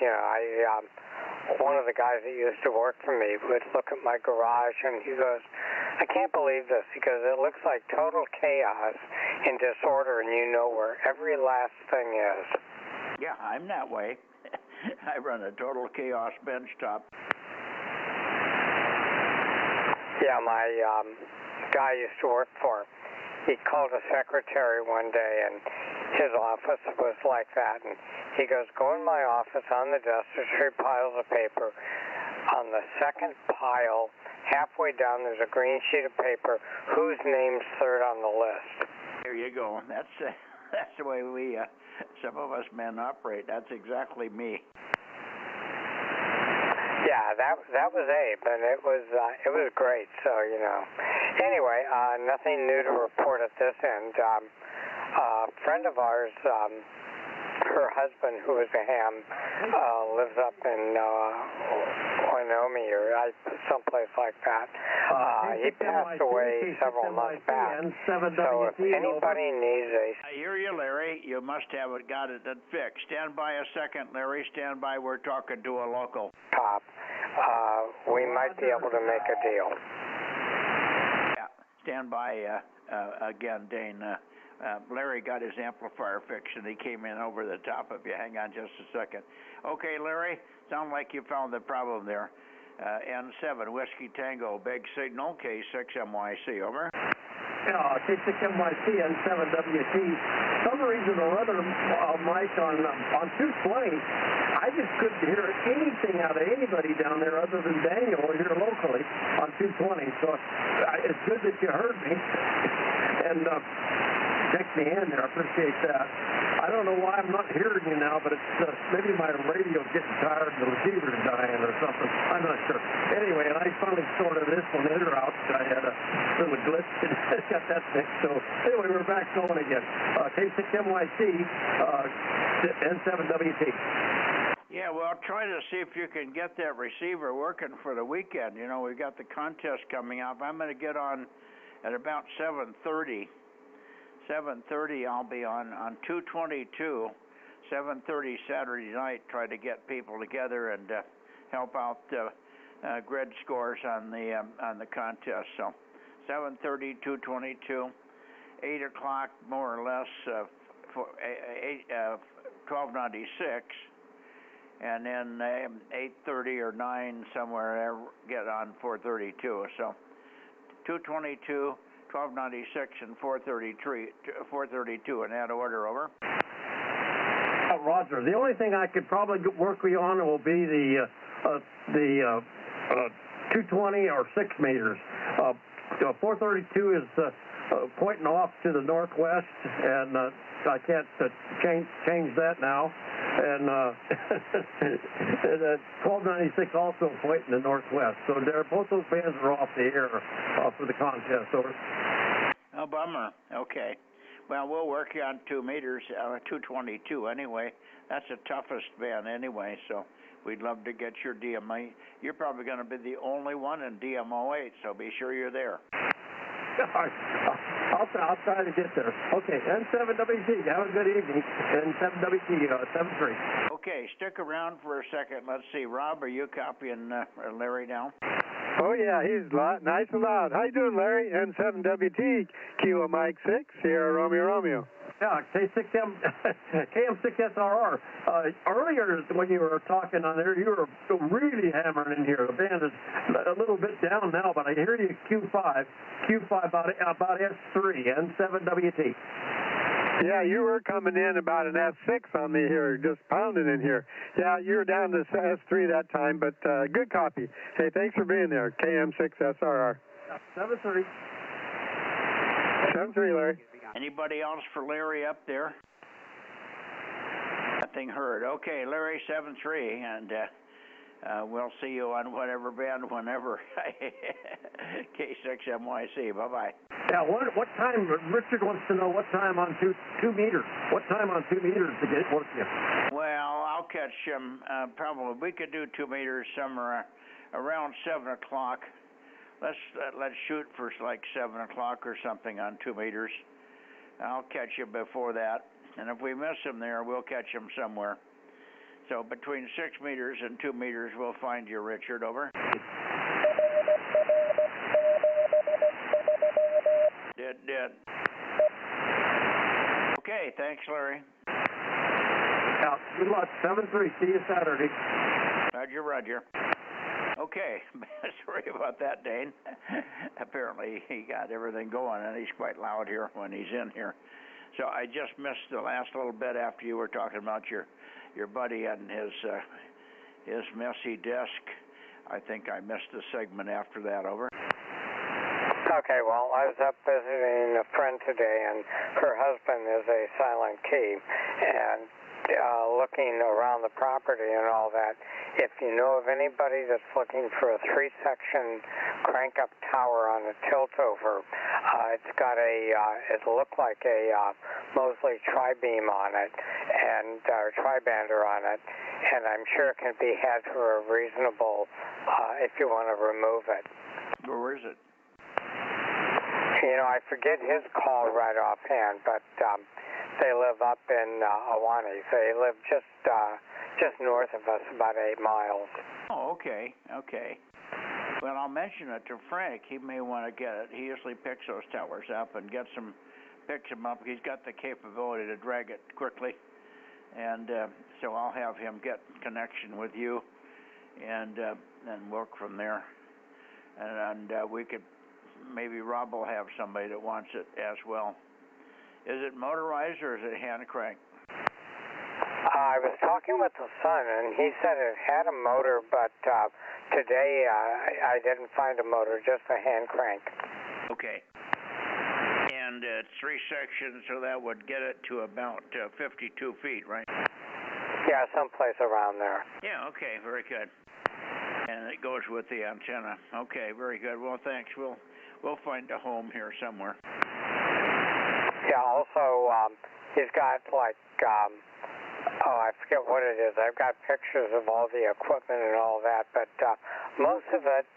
One of the guys that used to work for me would look at my garage, and he goes, I can't believe this, because it looks like total chaos and disorder, and you know where every last thing is. Yeah, I'm that way. I run a total chaos bench top. Yeah, my guy I used to work for, he called a secretary one day, and his office was like that, and he goes, go in my office. On the desk, there's 3 piles of paper. On the second pile, halfway down, there's a green sheet of paper. Whose name's third on the list? There you go. That's the way we, some of us men operate. That's exactly me. Yeah, that was Abe, and it was great. So anyway, nothing new to report at this end. A friend of ours, her husband, who is a ham, lives up in Wyoming or someplace like that. He passed away several months back. So if anybody needs I hear you, Larry. You must have got it fixed. Stand by a second, Larry. Stand by. We're talking to a local. Top. We might be able to make a deal. Yeah. Stand by again, Dane. Larry got his amplifier fixed, and he came in over the top of you. Hang on just a second. Okay, Larry, sound like you found the problem there. N7, Whiskey Tango, big signal, K6MYC, over. Yeah, K6MYC, N7WT. Some reason or other, Mike, on 220, I just couldn't hear anything out of anybody down there other than Daniel here locally on 220. So it's good that you heard me. And checked me in there. I appreciate that. I don't know why I'm not hearing you now, but it's maybe my radio's getting tired and the receiver's dying or something. I'm not sure. Anyway, and I finally sorted this one in or out. I had a little glitch and got that fixed. So anyway, we're back going again. K6MYC, N7WT. Yeah, well, try to see if you can get that receiver working for the weekend. We've got the contest coming up. I'm going to get on at about 7:30. 7:30 I'll be on 222, 7:30 Saturday night, try to get people together and help out grid scores on the contest. So 7:30, 222, 8 o'clock more or less for 1296, and then 8:30 or 9 somewhere get on 432. So 222. 1296 and 432 in that order, over. Roger. The only thing I could probably work with you on will be the 220 or 6 meters. 432 is pointing off to the northwest, and I can't change that now. And 1296 also pointing to northwest. So both those bands are off the air for the contest. Over. Oh, bummer. Okay. Well, we'll work you on 2 meters, 222 anyway. That's the toughest band anyway, so we'd love to get your DMA. You're probably going to be the only one in DMO 8, so be sure you're there. I'll try to get there. Okay, N7WT, have a good evening. N7WT, 73. Okay, stick around for a second. Let's see. Rob, are you copying Larry now? Oh, yeah, he's nice and loud. How you doing, Larry? N7WT, Kilo Mike 6, Sierra Romeo Romeo. Yeah, KM6SRR. Earlier when you were talking on there, you were really hammering in here. The band is a little bit down now, but I hear you Q5 about S3, N7WT. Yeah, you were coming in about an S6 on me here, just pounding in here. Yeah, you were down to S3 that time, but good copy. Hey, thanks for being there, KM6SRR. 7-3. 7-3, Larry. Anybody else for Larry up there? Nothing heard. Okay, Larry 7-3, and we'll see you on whatever band whenever. K6MYC. Bye-bye. Yeah, what time? Richard wants to know what time on 2 meters. What time on 2 meters to get work you? Well, I'll catch him. Probably we could do 2 meters somewhere around 7 o'clock. Let's shoot for like 7 o'clock or something on 2 meters. I'll catch you before that, and if we miss him there, we'll catch him somewhere. So between 6 meters and 2 meters, we'll find you, Richard. Over. Did. Okay, thanks, Larry. Yeah, good luck. 7-3. See you Saturday. Roger. Okay, sorry about that, Dane. Apparently he got everything going, and he's quite loud here when he's in here. So I just missed the last little bit after you were talking about your buddy and his messy desk. I think I missed the segment after that. Over. Okay, well, I was up visiting a friend today, and her husband is a silent key, and looking around the property and all that. If you know of anybody that's looking for a 3-section crank-up tower on a tilt-over, it's got it looked like a Mosley tri-beam on it, and tri-bander on it, and I'm sure it can be had for a reasonable, if you want to remove it. Where is it? You know, I forget his call right offhand, but they live up in Awani. They live just north of us, about 8 miles. Oh, okay. Well, I'll mention it to Frank. He may want to get it. He usually picks those towers up and picks them up. He's got the capability to drag it quickly, and so I'll have him get connection with you, and work from there. And we could. Maybe Rob will have somebody that wants it as well. Is it motorized or is it hand crank? I was talking with the son, and he said it had a motor, but today I didn't find a motor, just a hand crank. Okay. And 3 sections, so that would get it to about 52 feet, right? Yeah, someplace around there. Yeah, okay, very good. And it goes with the antenna. Okay, very good. Well, thanks. We'll find a home here somewhere. Yeah, also, he's got like, I forget what it is. I've got pictures of all the equipment and all that, but most of it,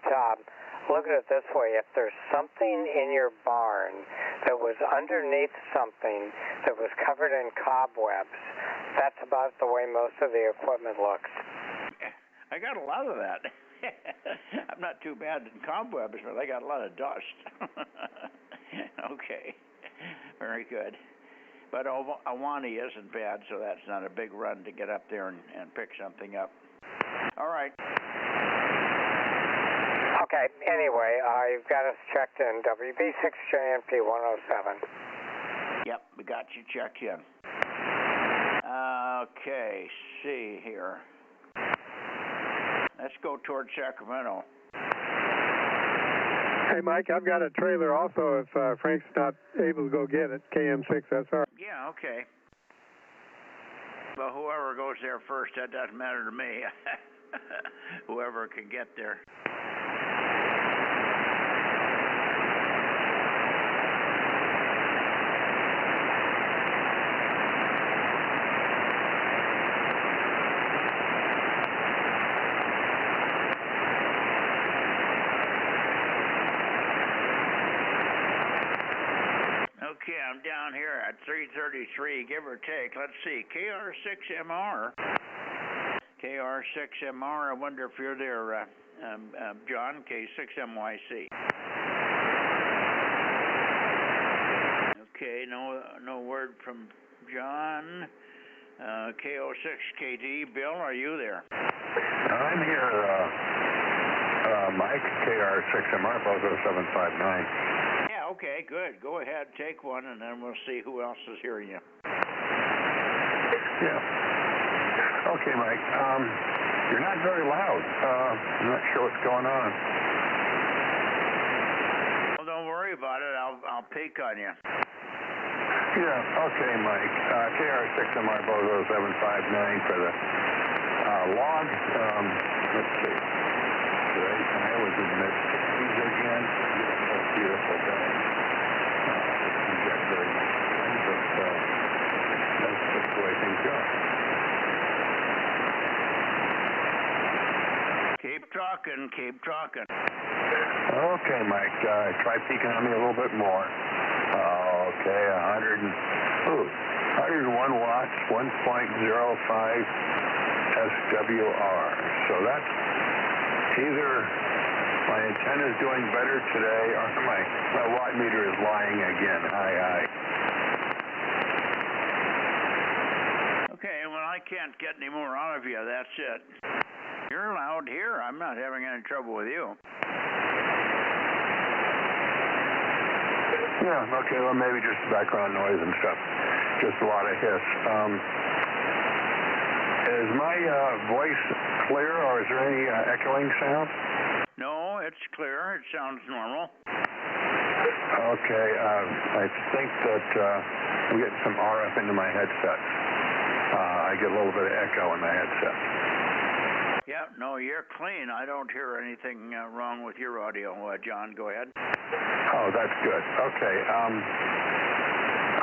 look at it this way. If there's something in your barn that was underneath something that was covered in cobwebs, that's about the way most of the equipment looks. I got a lot of that. I'm not too bad in cobwebs, but I got a lot of dust. Okay, very good. But Awani isn't bad, so that's not a big run to get up there and pick something up. All right. Okay, anyway, you've got us checked in, WB6JNP 107. Yep, we got you checked in. Okay, see here. Let's go toward Sacramento. Hey, Mike, I've got a trailer also if Frank's not able to go get it, KM6SR. Yeah, okay. Well, whoever goes there first, that doesn't matter to me. Whoever can get there. Okay, I'm down here at 333, give or take. Let's see, KR6MR. KR6MR, I wonder if you're there, John, K6MYC. Okay, no word from John. KO6KD, Bill, are you there? I'm here, Mike, KR6MR, Bozo 759. Yeah, okay, good. Go ahead, take one, and then we'll see who else is hearing you. Yeah. Okay, Mike. You're not very loud. I'm not sure what's going on. Well, don't worry about it. I'll peek on you. Yeah, okay, Mike. KR6MR Bozo 759 for the log. Let's see. I was in the 60s again. Beautiful day. You get very much wind, but that's just the way things go. Keep talking, keep talking. Okay, Mike. Try peeking on me a little bit more. Okay, 101 watts, 1.05 SWR. So that's either my antenna's doing better today or my watt meter is lying again. Hi. Okay, well, I can't get any more out of you. That's it. You're loud here. I'm not having any trouble with you. Yeah, okay, well, maybe just background noise and stuff. Just a lot of hiss. Is my voice clear, or is there any echoing sound? No, it's clear. It sounds normal. Okay, I think that I'm getting some RF into my headset. I get a little bit of echo in my headset. Yeah, no, you're clean. I don't hear anything wrong with your audio. John, go ahead. Oh, that's good. Okay,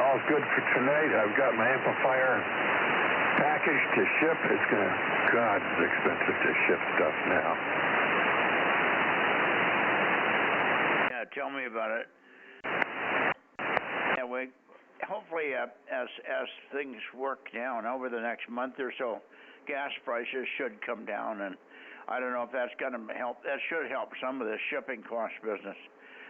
all's good for tonight. I've got my amplifier package to ship. It's gonna, God, it's expensive to ship stuff now. Yeah, tell me about it. Yeah, hopefully, as things work down over the next month or so, gas prices should come down, and I don't know if that's going to help. That should help some of the shipping cost business,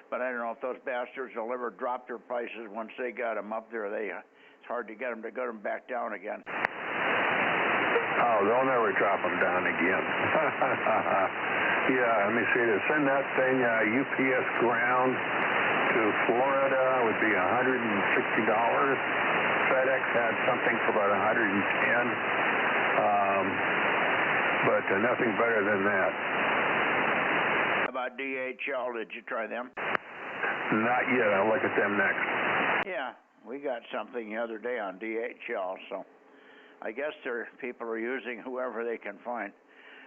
but I don't know if those bastards will ever drop their prices once they got them up there. It's hard to get them back down again. Oh, they'll never drop them down again. Yeah, let me see. To send that thing UPS ground to Florida would be $160. FedEx had something for about $110. But nothing better than that. How about DHL? Did you try them? Not yet. I'll look at them next. Yeah, we got something the other day on DHL, so I guess people are using whoever they can find.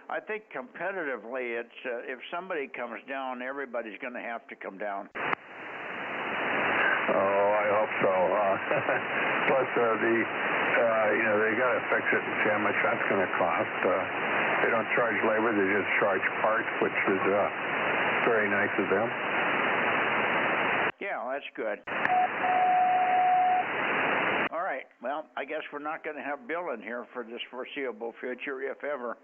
I think competitively, it's if somebody comes down, everybody's going to have to come down. Oh, I hope so. Plus, they got to fix it and see how much that's going to cost. They don't charge labor; they just charge parts, which is very nice of them. Yeah, that's good. All right. Well, I guess we're not going to have Bill in here for this foreseeable future, if ever.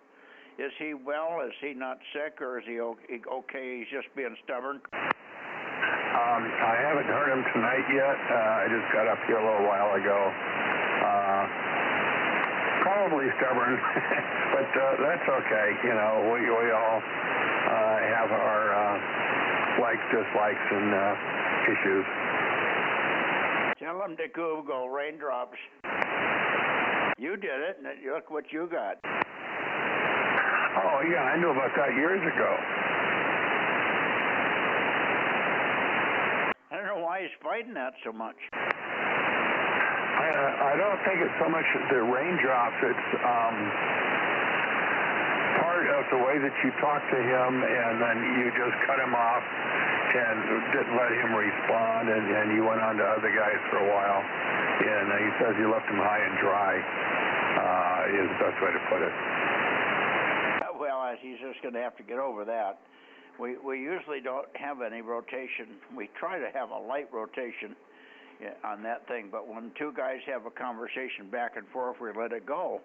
Is he well? Is he not sick, or is he okay? He's just being stubborn. I haven't heard him tonight yet. I just got up here a little while ago. Probably stubborn, but that's okay. You know, we all have our likes, dislikes, and issues. Tell him to Google raindrops. You did it, and look what you got. Oh, yeah, I knew about that years ago. guys fighting that so much? I don't think it's so much the raindrops. It's part of the way that you talk to him, and then you just cut him off and didn't let him respond, and you went on to other guys for a while. And he says you left him high and dry, is the best way to put it. Well, he's just going to have to get over that. We usually don't have any rotation. We try to have a light rotation on that thing, but when two guys have a conversation back and forth, we let it go.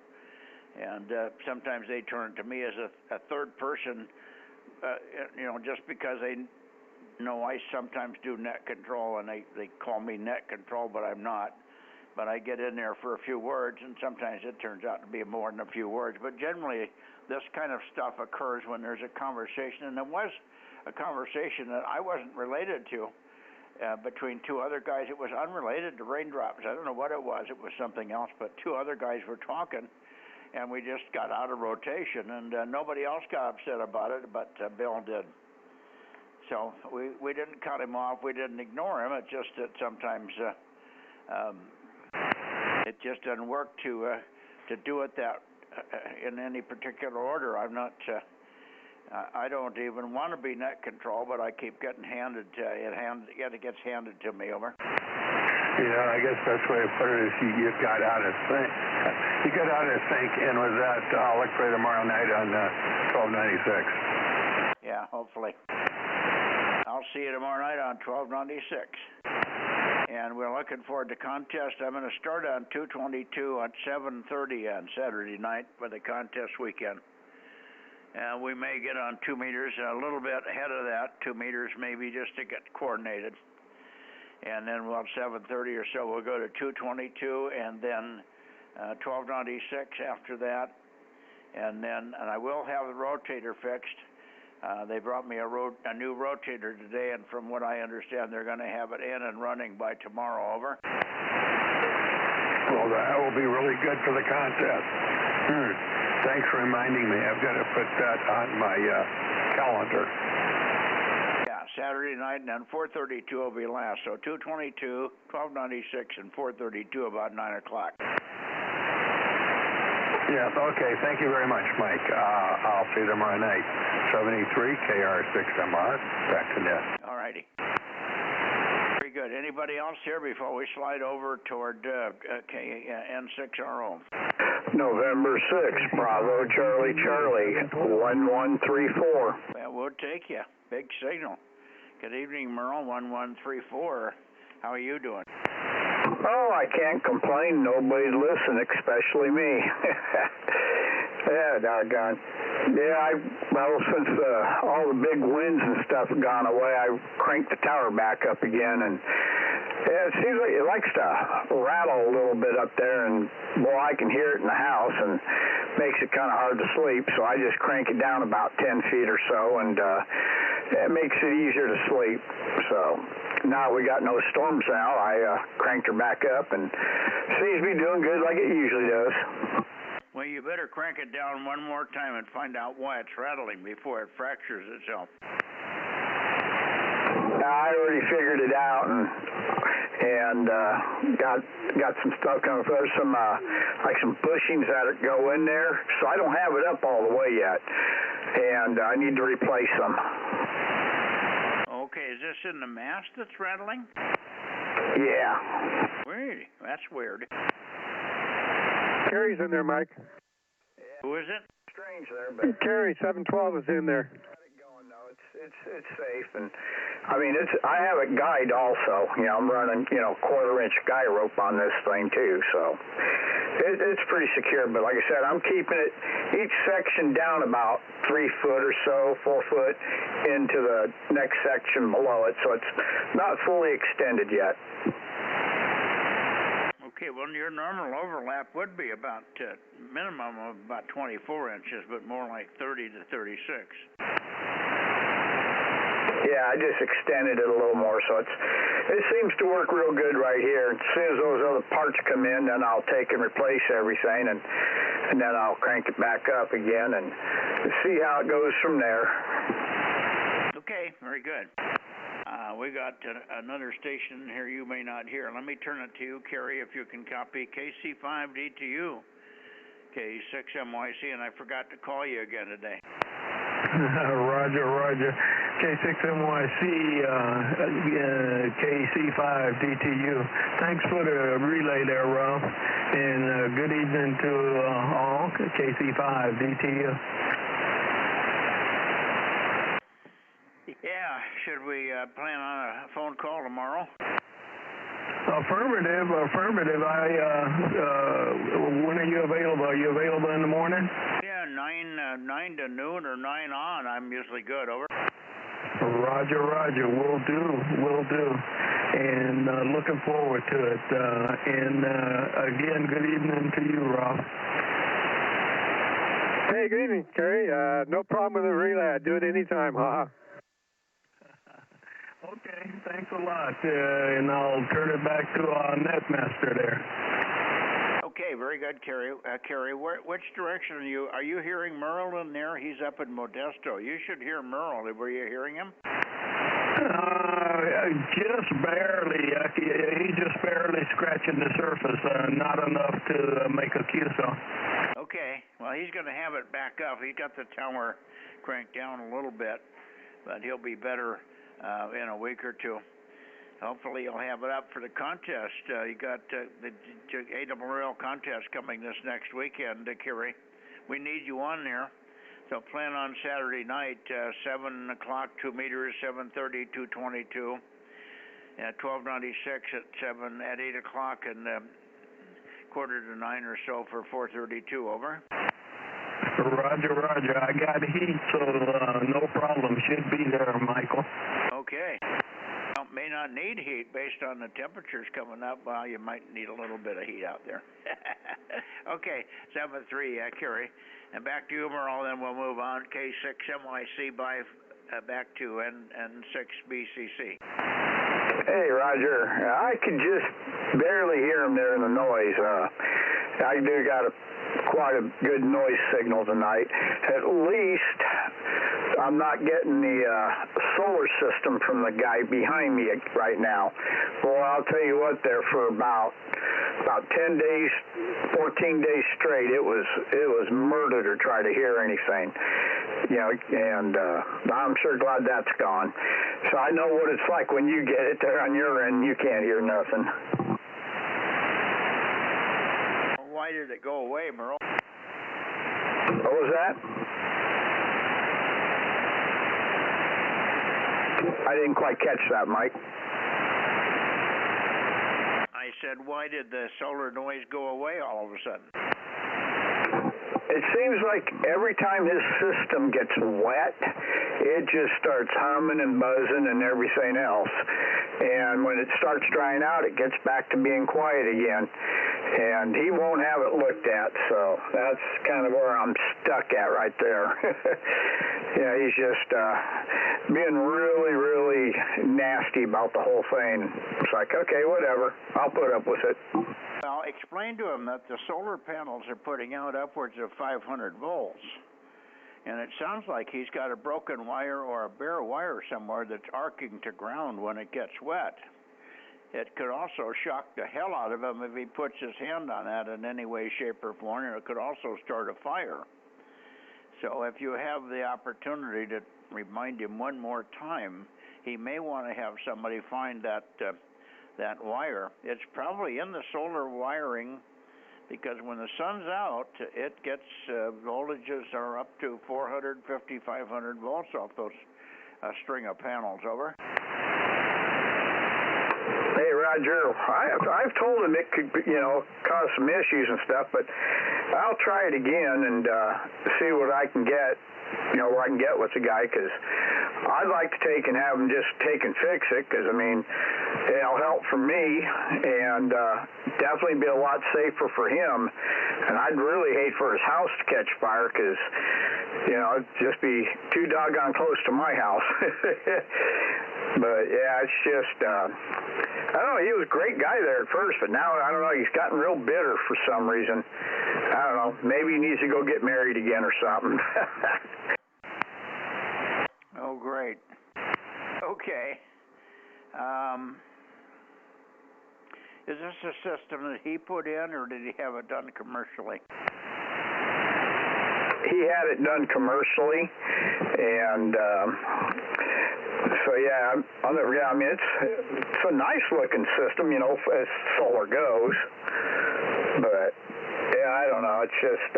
And sometimes they turn to me as a third person, just because they know I sometimes do net control, and they call me net control, but I'm not. But I get in there for a few words, and sometimes it turns out to be more than a few words. But generally, this kind of stuff occurs when there's a conversation, and there was a conversation that I wasn't related to between two other guys. It was unrelated to raindrops. I don't know what it was. It was something else, but two other guys were talking, and we just got out of rotation, and nobody else got upset about it, but Bill did. So we didn't cut him off. We didn't ignore him. It's just that sometimes it just doesn't work to do it that in any particular order. I'm not. I don't even want to be net control, but I keep getting handed it gets handed to me. Over. Yeah, I guess that's the way to put it is you got out of sync. You got out of sync and was at I'll look for you tomorrow night on 1296. Yeah, hopefully. I'll see you tomorrow night on 1296. And we're looking forward to contest. I'm going to start on 222 at 7:30 on Saturday night for the contest weekend. We may get on 2 meters a little bit ahead of that, 2 meters maybe, just to get coordinated. And then at 7:30 or so we'll go to 222 and then 1296 after that. And I will have the rotator fixed. They brought me a new rotator today, and from what I understand, they're going to have it in and running by tomorrow. Over. Well, that will be really good for the contest. Thanks for reminding me. I've got to put that on my calendar. Yeah, Saturday night, and then 4:32 will be last. So 222, 1296, and 4:32 about 9 o'clock. Yes, okay. Thank you very much, Mike. I'll see you tomorrow night. 73 KR6MR. Back to net. All righty. Very good. Anybody else here before we slide over toward N6RO? November 6th, Bravo Charlie Charlie, 1134. Well, we'll take you. Big signal. Good evening, Merle, 1134. How are you doing? Oh, I can't complain. Nobody's listening, especially me. Yeah, doggone. Yeah, since all the big winds and stuff have gone away, I cranked the tower back up again, and yeah, it seems like it likes to rattle a little bit up there, and boy, I can hear it in the house, and makes it kind of hard to sleep, so I just crank it down about 10 feet or so, and it makes it easier to sleep. So now we got no storms out, I cranked her back up, and seems to be doing good like it usually does. Well, you better crank it down one more time and find out why it's rattling before it fractures itself. I already figured it out, and got some stuff coming. There's some like some bushings that go in there, so I don't have it up all the way yet, and I need to replace them. Okay, is this in the mast that's rattling? Yeah. Weird. That's weird. Carrie's in there, Mike. Who is it? Strange there, but Carrie, 712 is in there. It's safe, and I mean I have a guide also. I'm running 1/4-inch guy rope on this thing too, so it's pretty secure. But like I said, I'm keeping it each section down about 3 foot or so, 4 foot into the next section below it, so it's not fully extended yet. Okay, well, your normal overlap would be about minimum of about 24 inches, but more like 30 to 36. Yeah, I just extended it a little more, so it seems to work real good right here. As soon as those other parts come in, then I'll take and replace everything, and then I'll crank it back up again and see how it goes from there. Okay, very good. We got another station here you may not hear. Let me turn it to you, Kerry, if you can copy KC5DTU, K6MYC, and I forgot to call you again today. Roger. K6MYC, KC5DTU. Thanks for the relay there, Rob. And good evening to all, KC5DTU. Yeah, should we plan on a phone call tomorrow? Affirmative. When are you available? Are you available in the morning? Yeah, 9 to noon or 9 on. I'm usually good. Over. Roger. Will do. And looking forward to it. And again, good evening to you, Rob. Hey, good evening, Kerry. No problem with the relay. I do it anytime, huh? Okay, thanks a lot. And I'll turn it back to our netmaster there. Okay, very good, Kerry. Kerry, which direction are you hearing Merle in there? He's up in Modesto. You should hear Merle. Were you hearing him? Just barely. He's just barely scratching the surface. Not enough to make a QSO. Okay. Well, he's going to have it back up. He got the tower cranked down a little bit, but he'll be better in a week or two. Hopefully you'll have it up for the contest. You got the ARRL contest coming this next weekend, Kerry. We need you on there. So plan on Saturday night, 7 o'clock, 2 meters, 7:30, 222, at 1296 at 8 o'clock, and quarter to 9 or so for 432. Over. Roger. I got heat, so no problem. Should be there, Michael. Okay. Well, may not need heat based on the temperatures coming up. Well, you might need a little bit of heat out there. Okay, 7-3, Kerry. And back to you, Merle, then we'll move on. K6MYC back to N6BCC. Hey, Roger. I could just barely hear him there in the noise. I do got quite a good noise signal tonight. At least I'm not getting the solar system from the guy behind me right now. Well, I'll tell you what, there for about 10 days, 14 days straight, it was murder to try to hear anything. You know, and I'm sure glad that's gone. So I know what it's like when you get it there on your end, you can't hear nothing. Why did it go away, Merle? What was that? I didn't quite catch that, Mike. I said, why did the solar noise go away all of a sudden? It seems like every time his system gets wet, it just starts humming and buzzing and everything else. And when it starts drying out, it gets back to being quiet again. And he won't have it looked at, so that's kind of where I'm stuck at right there. Yeah, he's just being really, really nasty about the whole thing. It's like, okay, whatever. I'll put up with it. Well, explain to him that the solar panels are putting out upwards of 500 volts. And it sounds like he's got a broken wire or a bare wire somewhere that's arcing to ground when it gets wet. It could also shock the hell out of him if he puts his hand on that in any way, shape, or form, and it could also start a fire. So if you have the opportunity to remind him one more time, he may want to have somebody find that wire. It's probably in the solar wiring, because when the sun's out, it gets voltages are up to 450, 500 volts off those string of panels. Over. Hey, Roger, I've told him it could, cause some issues and stuff, but I'll try it again and see what I can get, where I can get with the guy, because I'd like to take and have him just take and fix it, because, it'll help for me and definitely be a lot safer for him. And I'd really hate for his house to catch fire, because, it'd just be too doggone close to my house. But, yeah, it's just, I don't know, he was a great guy there at first, but now, I don't know, he's gotten real bitter for some reason. I don't know, maybe he needs to go get married again or something. Oh, great. Okay. Is this a system that he put in, or did he have it done commercially? He had it done commercially, and so yeah, I mean it's a nice looking system, you know, as solar goes. But yeah, I don't know. It's just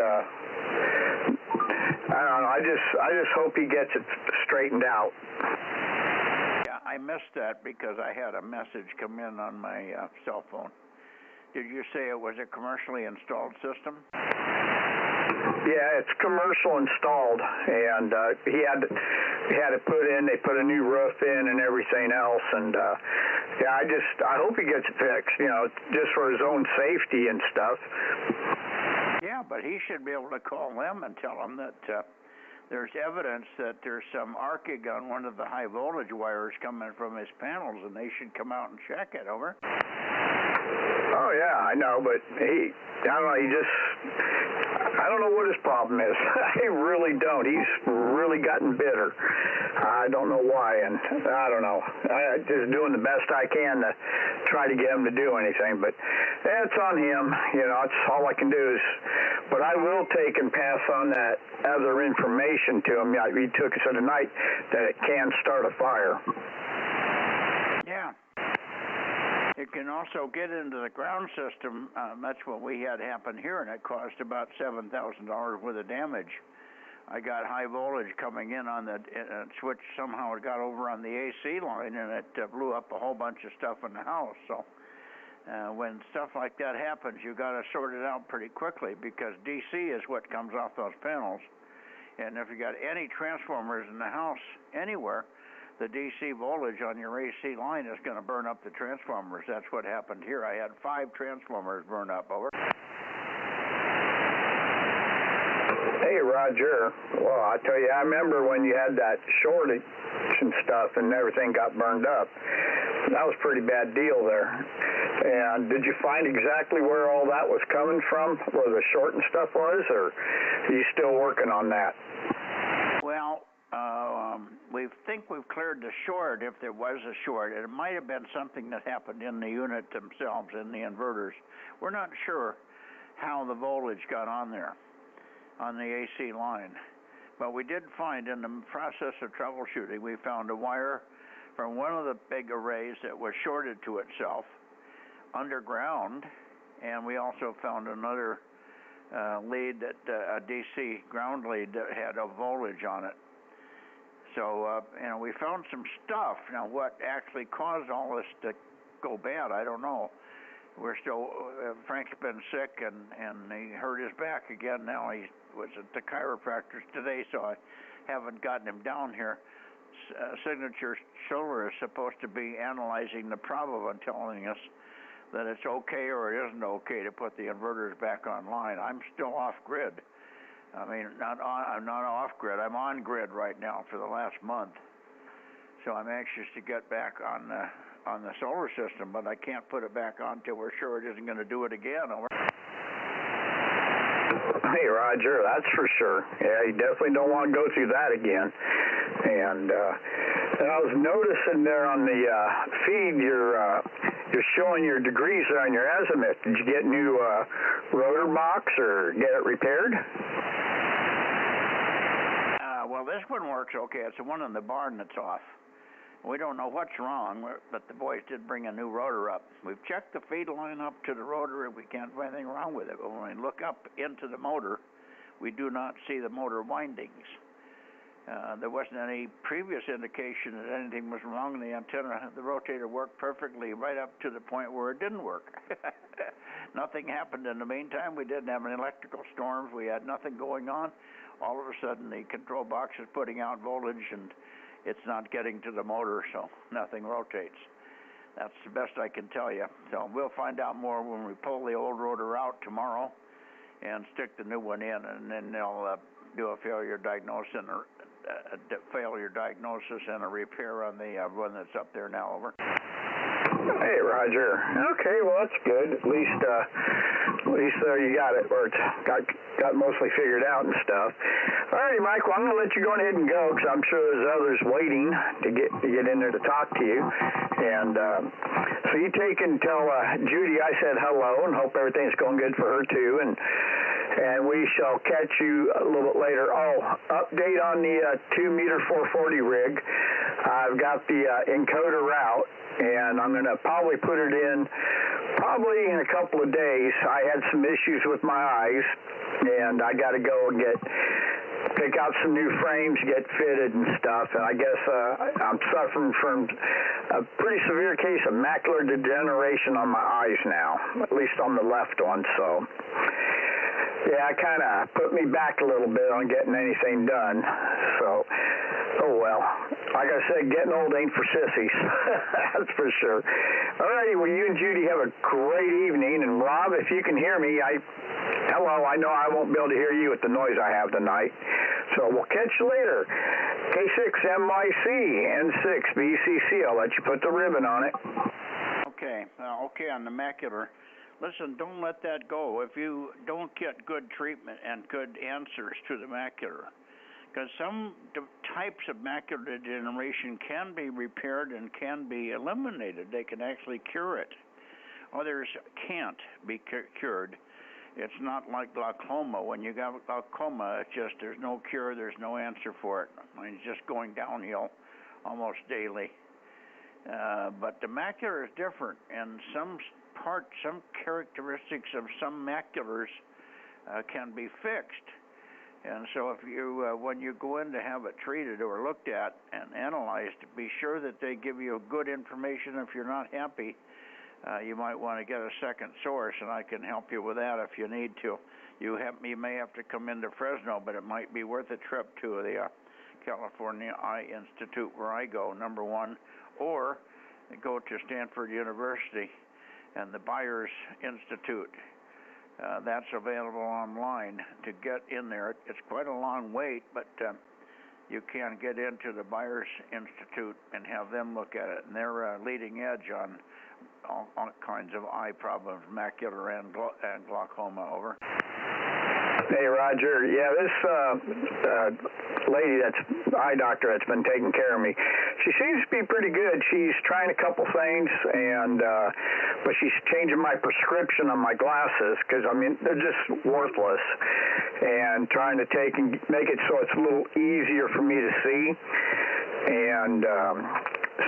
I don't know. I just hope he gets it straightened out. Yeah, I missed that because I had a message come in on my cell phone. Did you say it was a commercially installed system? Yeah, it's commercial installed, and he had it put in. They put a new roof in and everything else, and yeah, I hope he gets it fixed. You know, just for his own safety and stuff. Yeah, but he should be able to call them and tell them that there's evidence that there's some arcing on one of the high voltage wires coming from his panels, and they should come out and check it. Over. Oh yeah, I know, but I don't know. I don't know what his problem is. I really don't. He's really gotten bitter. I don't know why, and I don't know. I'm just doing the best I can to try to get him to do anything, but it's on him. You know, it's all I can do is. But I will take and pass on that other information to him. He took us tonight that it can start a fire. Yeah. It can also get into the ground system. That's what we had happen here, and it cost about $7,000 worth of damage. I got high voltage coming in on the switch. Somehow it got over on the AC line, and it blew up a whole bunch of stuff in the house. So when stuff like that happens, you got to sort it out pretty quickly, because DC is what comes off those panels. And if you got any transformers in the house anywhere, the DC voltage on your AC line is going to burn up the transformers. That's what happened here. I had 5 transformers burn up. Over. Hey, Roger. Well, I tell you, I remember when you had that shortage and stuff and everything got burned up. That was a pretty bad deal there. And did you find exactly where all that was coming from, where the short and stuff was, or are you still working on that? Well, we think we've cleared the short, if there was a short. It might have been something that happened in the unit themselves, in the inverters. We're not sure how the voltage got on there, on the AC line. But we did find, in the process of troubleshooting, we found a wire from one of the big arrays that was shorted to itself underground, and we also found another lead, that a DC ground lead that had a voltage on it. So, you know, we found some stuff. Now, what actually caused all this to go bad, I don't know. We're still, Frank's been sick, and he hurt his back again. Now he was at the chiropractor's today, so I haven't gotten him down here. Signature Solar is supposed to be analyzing the problem and telling us that it's okay or it isn't okay to put the inverters back online. I'm still off-grid. I mean, I'm not off-grid. I'm on-grid right now for the last month. So I'm anxious to get back on the solar system, but I can't put it back on till we're sure it isn't going to do it again. Over. Hey, Roger, that's for sure. Yeah, you definitely don't want to go through that again. And I was noticing there on the feed, you're showing your degrees there on your azimuth. Did you get new rotor box or get it repaired? Well, this one works okay. It's the one in the barn that's off. We don't know what's wrong, but the boys did bring a new rotor up. We've checked the feed line up to the rotor, and we can't find anything wrong with it. But when we look up into the motor, we do not see the motor windings. There wasn't any previous indication that anything was wrong in the antenna. The rotator worked perfectly right up to the point where it didn't work. Nothing happened in the meantime. We didn't have any electrical storms. We had nothing going on. All of a sudden, the control box is putting out voltage, and it's not getting to the motor, so nothing rotates. That's the best I can tell you. So we'll find out more when we pull the old rotor out tomorrow and stick the new one in, and then they'll do a failure diagnosis and a repair on the one that's up there now. Over. Hey, Roger. Okay, well, that's good. At least you got it, or it's got mostly figured out and stuff. All right, Mike. Well, I'm going to let you go ahead and go because I'm sure there's others waiting to get in there to talk to you. And so you take and tell Judy I said hello and hope everything's going good for her too. And we shall catch you a little bit later. Oh, update on the 2-meter 440 rig. I've got the encoder route, and I'm going to probably put it in in a couple of days. I had some issues with my eyes, and I got to go and pick out some new frames, get fitted and stuff. And I guess I'm suffering from a pretty severe case of macular degeneration on my eyes now, at least on the left one. So yeah, it kind of put me back a little bit on getting anything done. So, oh well. Like I said, getting old ain't for sissies. That's for sure. All righty, well, you and Judy have a great evening. And Rob, if you can hear me, hello, I know I won't be able to hear you with the noise I have tonight. So we'll catch you later. K6MYC, N6BCC. I'll let you put the ribbon on it. Okay, okay, on the macular. Listen, don't let that go. If you don't get good treatment and good answers to the macular, because some types of macular degeneration can be repaired and can be eliminated. They can actually cure it. Others can't be cured. It's not like glaucoma. When you got glaucoma, it's just there's no cure, there's no answer for it. It's just going downhill almost daily. But the macular is different, and some characteristics of some maculars can be fixed. And so if you, when you go in to have it treated or looked at and analyzed, be sure that they give you good information. If you're not happy, you might want to get a second source, and I can help you with that if you need to. You may have to come into Fresno, but it might be worth a trip to the California Eye Institute where I go, number one, or go to Stanford University and the Byers Institute. That's available online to get in there. It's quite a long wait, but you can get into the Byers Institute and have them look at it. And they're leading edge on all kinds of eye problems, macular and glaucoma. Over. Hey, Roger. Yeah, this lady eye doctor that's been taking care of me, she seems to be pretty good. She's trying a couple things, but she's changing my prescription on my glasses because, I mean, they're just worthless, and trying to take and make it so it's a little easier for me to see. And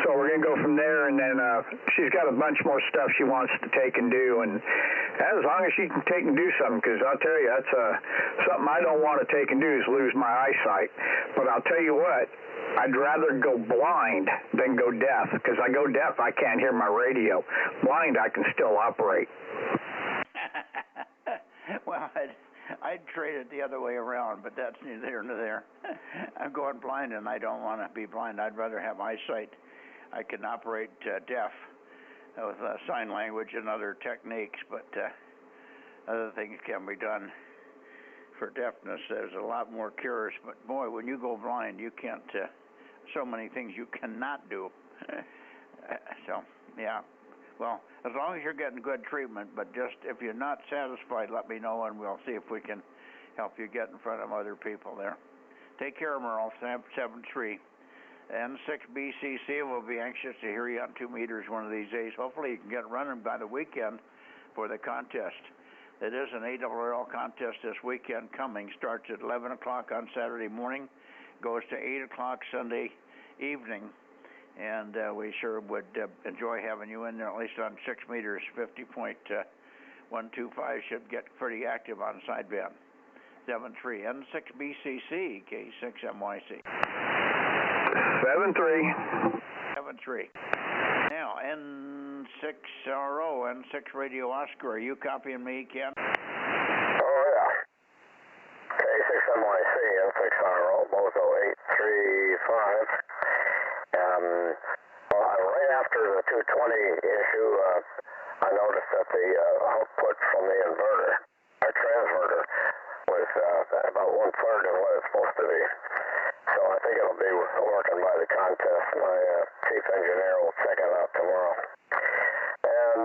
so we're going to go from there, and then she's got a bunch more stuff she wants to take and do, and as long as she can take and do something, because I'll tell you, that's something I don't want to take and do is lose my eyesight. But I'll tell you what, I'd rather go blind than go deaf, because I go deaf, I can't hear my radio. Blind, I can still operate. Well, I'd trade it the other way around, but that's neither here nor there. I'm going blind, and I don't want to be blind. I'd rather have eyesight. I can operate deaf with sign language and other techniques, but other things can be done for deafness. There's a lot more cures, but boy, when you go blind, you can't, so many things you cannot do. So, yeah. Well, as long as you're getting good treatment, but just if you're not satisfied, let me know, and we'll see if we can help you get in front of other people there. Take care, Merle, 7-3. N6BCC will be anxious to hear you on 2 meters one of these days. Hopefully you can get running by the weekend for the contest. It is an ARRL contest this weekend coming. Starts at 11 o'clock on Saturday morning, goes to 8 o'clock Sunday evening. And we sure would enjoy having you in there, at least on 6 meters. 50.125 should get pretty active on sideband. 7-3, N6BCC, K6MYC. 7-3. Now, N6RO, N6 Radio Oscar. Are you copying me, Ken? Oh, yeah. K6MYC, N6RO, Bozo 835. Right after the 220 issue, I noticed that the output from the inverter, our transverter, was about 1/3 of what it's supposed to be. So I think it'll be working by the contest. My chief engineer will check it out tomorrow. And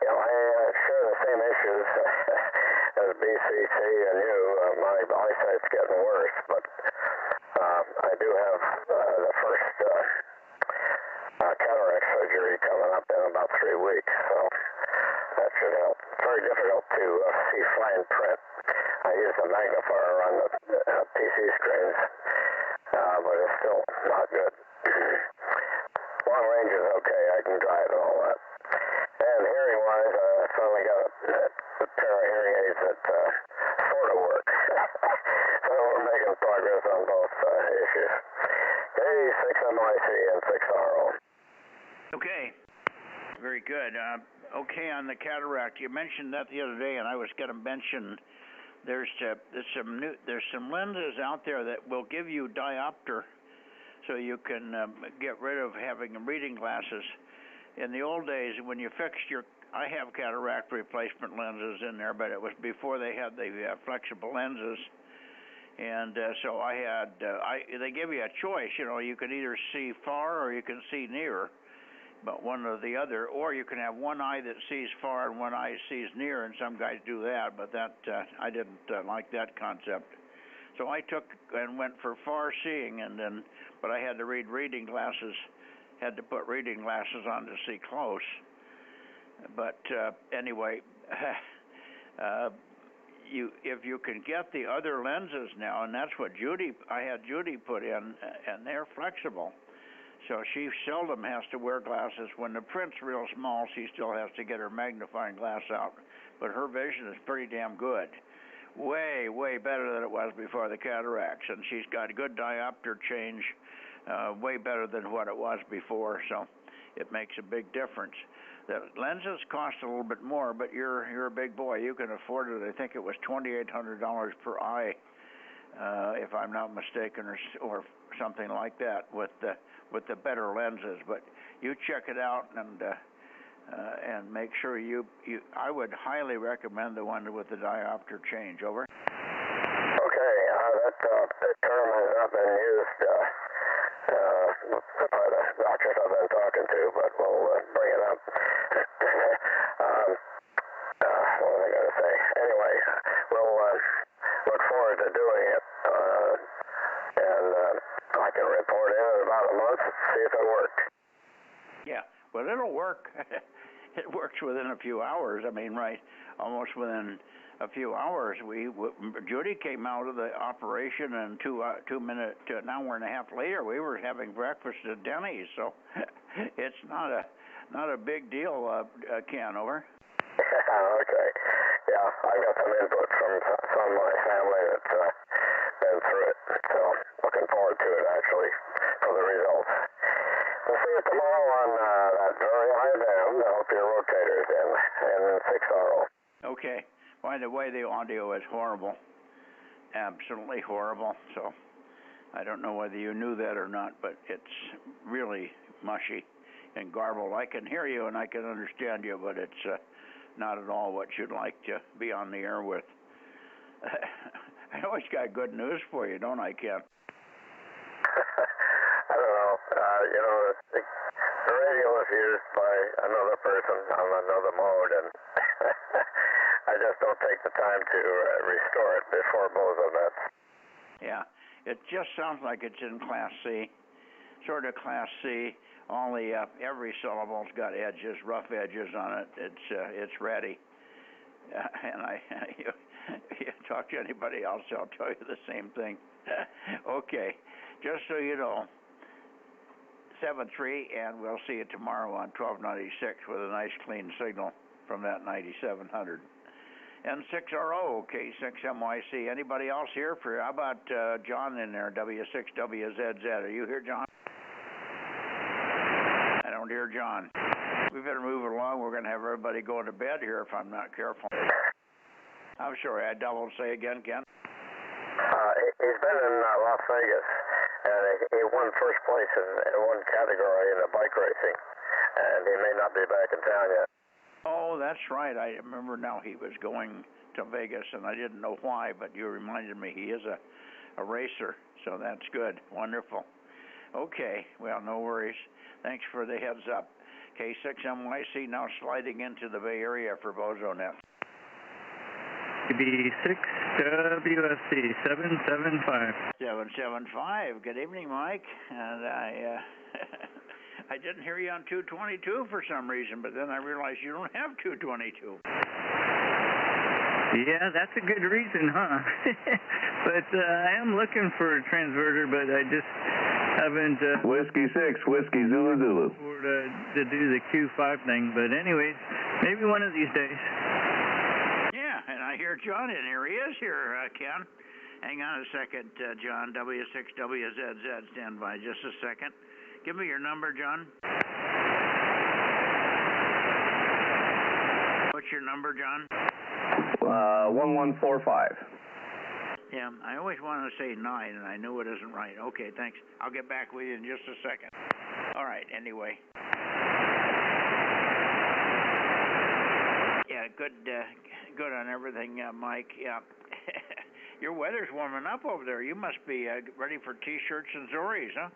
I share the same issues as BCC and you. My eyesight's getting worse, but I do have the first cataract surgery coming up in about 3 weeks, so that should help. It's very difficult to see fine print. I use the magnifier on the PC screens, but it's still not good. Long range is okay. I can drive and all that. And hearing-wise, I finally got a pair of hearing aids that sort of work. So we're making progress on both issues. 6NYC and 6RO. Okay. Very good. Okay, on the cataract, you mentioned that the other day, and I was going to mention there's some lenses out there that will give you diopter, so you can get rid of having reading glasses. In the old days, when you fixed I have cataract replacement lenses in there, but it was before they had the flexible lenses, and so I had. They give you a choice. You can either see far or you can see near, but one or the other, or you can have one eye that sees far and one eye sees near, and some guys do that, but that I didn't like that concept. So I took and went for far seeing, but I had to reading glasses, had to put reading glasses on to see close. But anyway, if you can get the other lenses now, and that's what I had Judy put in, and they're flexible. So she seldom has to wear glasses. When the print's real small, she still has to get her magnifying glass out. But her vision is pretty damn good. Way, way better than it was before the cataracts. And she's got good diopter change, way better than what it was before. So it makes a big difference. The lenses cost a little bit more, but you're a big boy. You can afford it. I think it was $2,800 per eye, if I'm not mistaken, or something like that with the better lenses. But you check it out and make sure I would highly recommend the one with the diopter change. Over. Okay, that term has not been used by the doctors I've been talking to, but we'll bring it up. What was I going to say? Anyway, we'll look forward to doing it, and I can report in about a month, see if it works. Yeah, well, it'll work. It works within a few hours. I mean, almost within a few hours. Judy came out of the operation, and an hour and a half later, we were having breakfast at Denny's. So it's not a big deal, Ken. Over. Okay. Yeah, I've got some input from some of my family that's been through it. So looking forward to it, actually, for the results. We'll see you tomorrow on that very high band. I hope your rotator's in 6RO. Okay. By the way, the audio is horrible. Absolutely horrible. So I don't know whether you knew that or not, but it's really mushy and garbled. I can hear you and I can understand you, but it's not at all what you'd like to be on the air with. I always got good news for you, don't I, Ken? I don't know. The radio was used by another person on another mode, and I just don't take the time to restore it before Bozo Net. Yeah, it just sounds like it's in Class C, sort of Class C. All the every syllable's got edges, rough edges on it. It's ready. And you talk to anybody else, they'll tell you the same thing. Okay, just so you know, 7-3, and we'll see you tomorrow on 1296 with a nice clean signal from that 9700. And 6RO, K6MYC. Anybody else here? How about John in there, W6WZZ? Are you here, John? I don't hear John. We better move it along. We're going to have everybody going to bed here if I'm not careful. I'm sorry, I doubled. Say again, Ken. He's been in Las Vegas, and he won first place in one category in the bike racing, and he may not be back in town yet. Oh, that's right. I remember now he was going to Vegas, and I didn't know why, but you reminded me he is a a racer. So that's good. Wonderful. Okay. Well, no worries. Thanks for the heads up. K6MYC now sliding into the Bay Area for Bozo Net. KB6WFC 775. 775. Good evening, Mike. And I I didn't hear you on 222 for some reason, but then I realized you don't have 222. Yeah, that's a good reason, huh? But I am looking for a transverter, but I just haven't... Whiskey 6, Whiskey Zulu Zulu. To do the Q5 thing, but anyways, maybe one of these days. Yeah, and I hear John in here. He is here, Ken. Hang on a second, John. W6WZZ, stand by just a second. Give me your number, John. What's your number, John? 1145. Yeah, I always want to say 9, and I knew it isn't right. Okay, thanks. I'll get back with you in just a second. All right, anyway. Yeah, good on everything, Mike. Yeah. Your weather's warming up over there. You must be ready for T-shirts and Zoris, huh?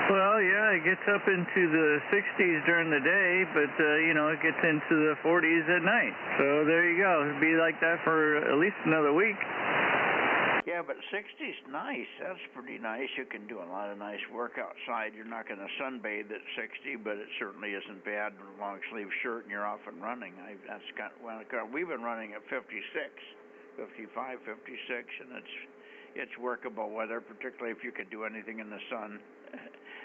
Well, yeah, it gets up into the 60s during the day, but, it gets into the 40s at night. So there you go. It'll be like that for at least another week. Yeah, but 60's nice. That's pretty nice. You can do a lot of nice work outside. You're not going to sunbathe at 60, but it certainly isn't bad with a long-sleeve shirt and you're off and running. We've been running at 56, 55, 56, and it's workable weather, particularly if you can do anything in the sun.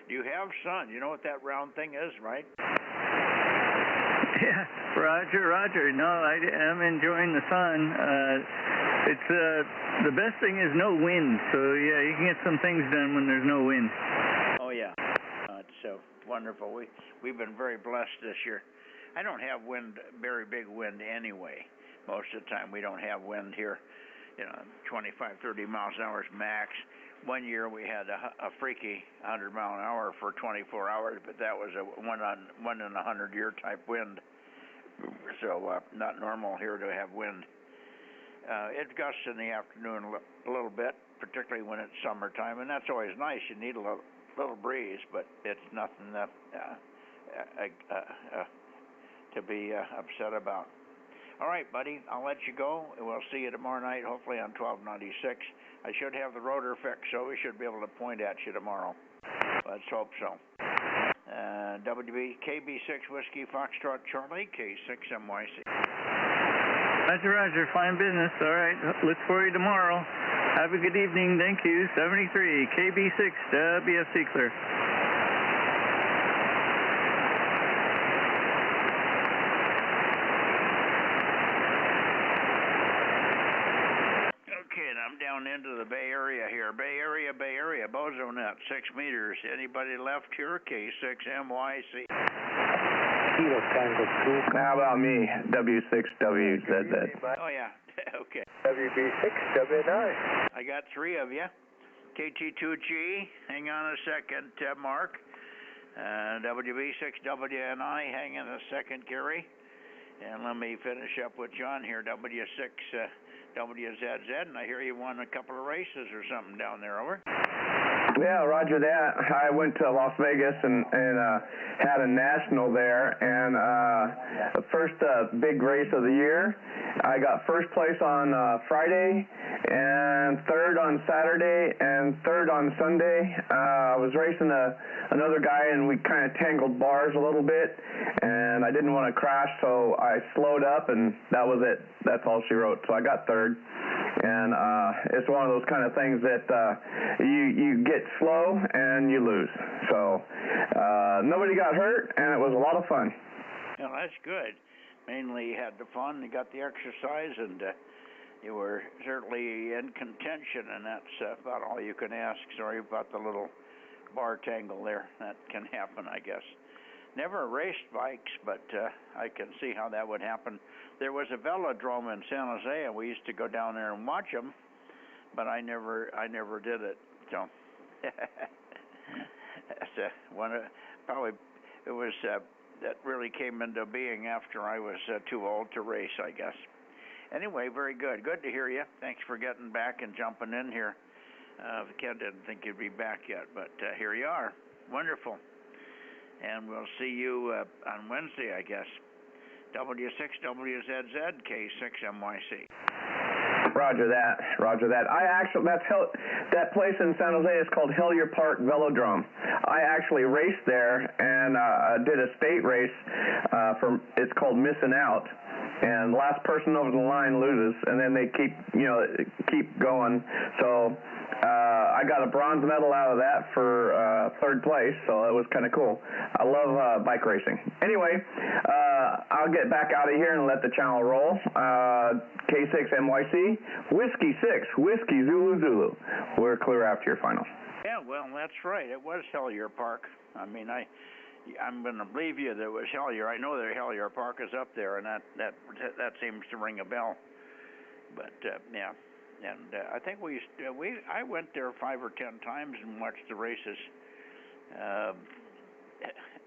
Do you have sun? You know what that round thing is, right? Yeah, Roger. No, I am enjoying the sun. It's the best thing is no wind. So yeah, you can get some things done when there's no wind. Oh yeah, it's wonderful. We've been very blessed this year. I don't have wind, very big wind anyway. Most of the time we don't have wind here. 25, 30 miles an hour is max. One year we had a freaky 100 mile an hour for 24 hours, but that was a one in 100 year type wind. So not normal here to have wind. It gusts in the afternoon a little bit, particularly when it's summertime, and that's always nice. You need a little breeze, but it's nothing that to be upset about. All right, buddy, I'll let you go. We'll see you tomorrow night, hopefully on 1296. I should have the rotor fixed, so we should be able to point at you tomorrow. Let's hope so. KB6 Whiskey Foxtrot Charlie, K6MYC. Roger. Fine business. All right. Look for you tomorrow. Have a good evening. Thank you. 73, KB6, WFC clear. I'm down into the Bay Area here. Bay Area, Bozo Net, 6 meters. Anybody left here? K6MYC. How about me? W6WZZ. Oh, yeah. Okay. WB6WNI. I got 3 of you. KT2G, hang on a second, Mark. WB6WNI, hang on a second, Gary. And let me finish up with John here, W6 WZZ, and I hear you won a couple of races or something down there, over? Yeah, roger that. I went to Las Vegas and had a national there, and the first big race of the year. I got first place on Friday, and third on Saturday, and third on Sunday. I was racing another guy, and we kind of tangled bars a little bit, and I didn't want to crash, so I slowed up, and that was it. That's all she wrote. So I got third. And it's one of those kind of things that you get slow and you lose. So nobody got hurt, and it was a lot of fun. Well, that's good. Mainly you had the fun, you got the exercise, and you were certainly in contention, and that's about all you can ask. Sorry about the little bar tangle there. That can happen, I guess. Never raced bikes, but I can see how that would happen. There was a velodrome in San Jose, and we used to go down there and watch them, but I never did it. So that's probably it was that really came into being after I was too old to race, I guess. Anyway, very good. Good to hear you. Thanks for getting back and jumping in here. Ken didn't think you'd be back yet, but here you are. Wonderful. And we'll see you on Wednesday, I guess. W6WZZ, K6MYC. Roger that. Roger that. That place in San Jose is called Hillier Park Velodrome. I actually raced there and did a state race. It's called Missing Out. And the last person over the line loses, and then they keep going. So I got a bronze medal out of that for third place, so it was kind of cool. I love bike racing. Anyway, I'll get back out of here and let the channel roll. K6MYC, Whiskey 6, Whiskey Zulu Zulu. We're clear after your final. Yeah, well, that's right. It was Hillier Park. I mean, I'm going to believe you that it was Hillier. I know that Hillier Park is up there, and that seems to ring a bell. But yeah, and I think I went there 5 or 10 times and watched the races.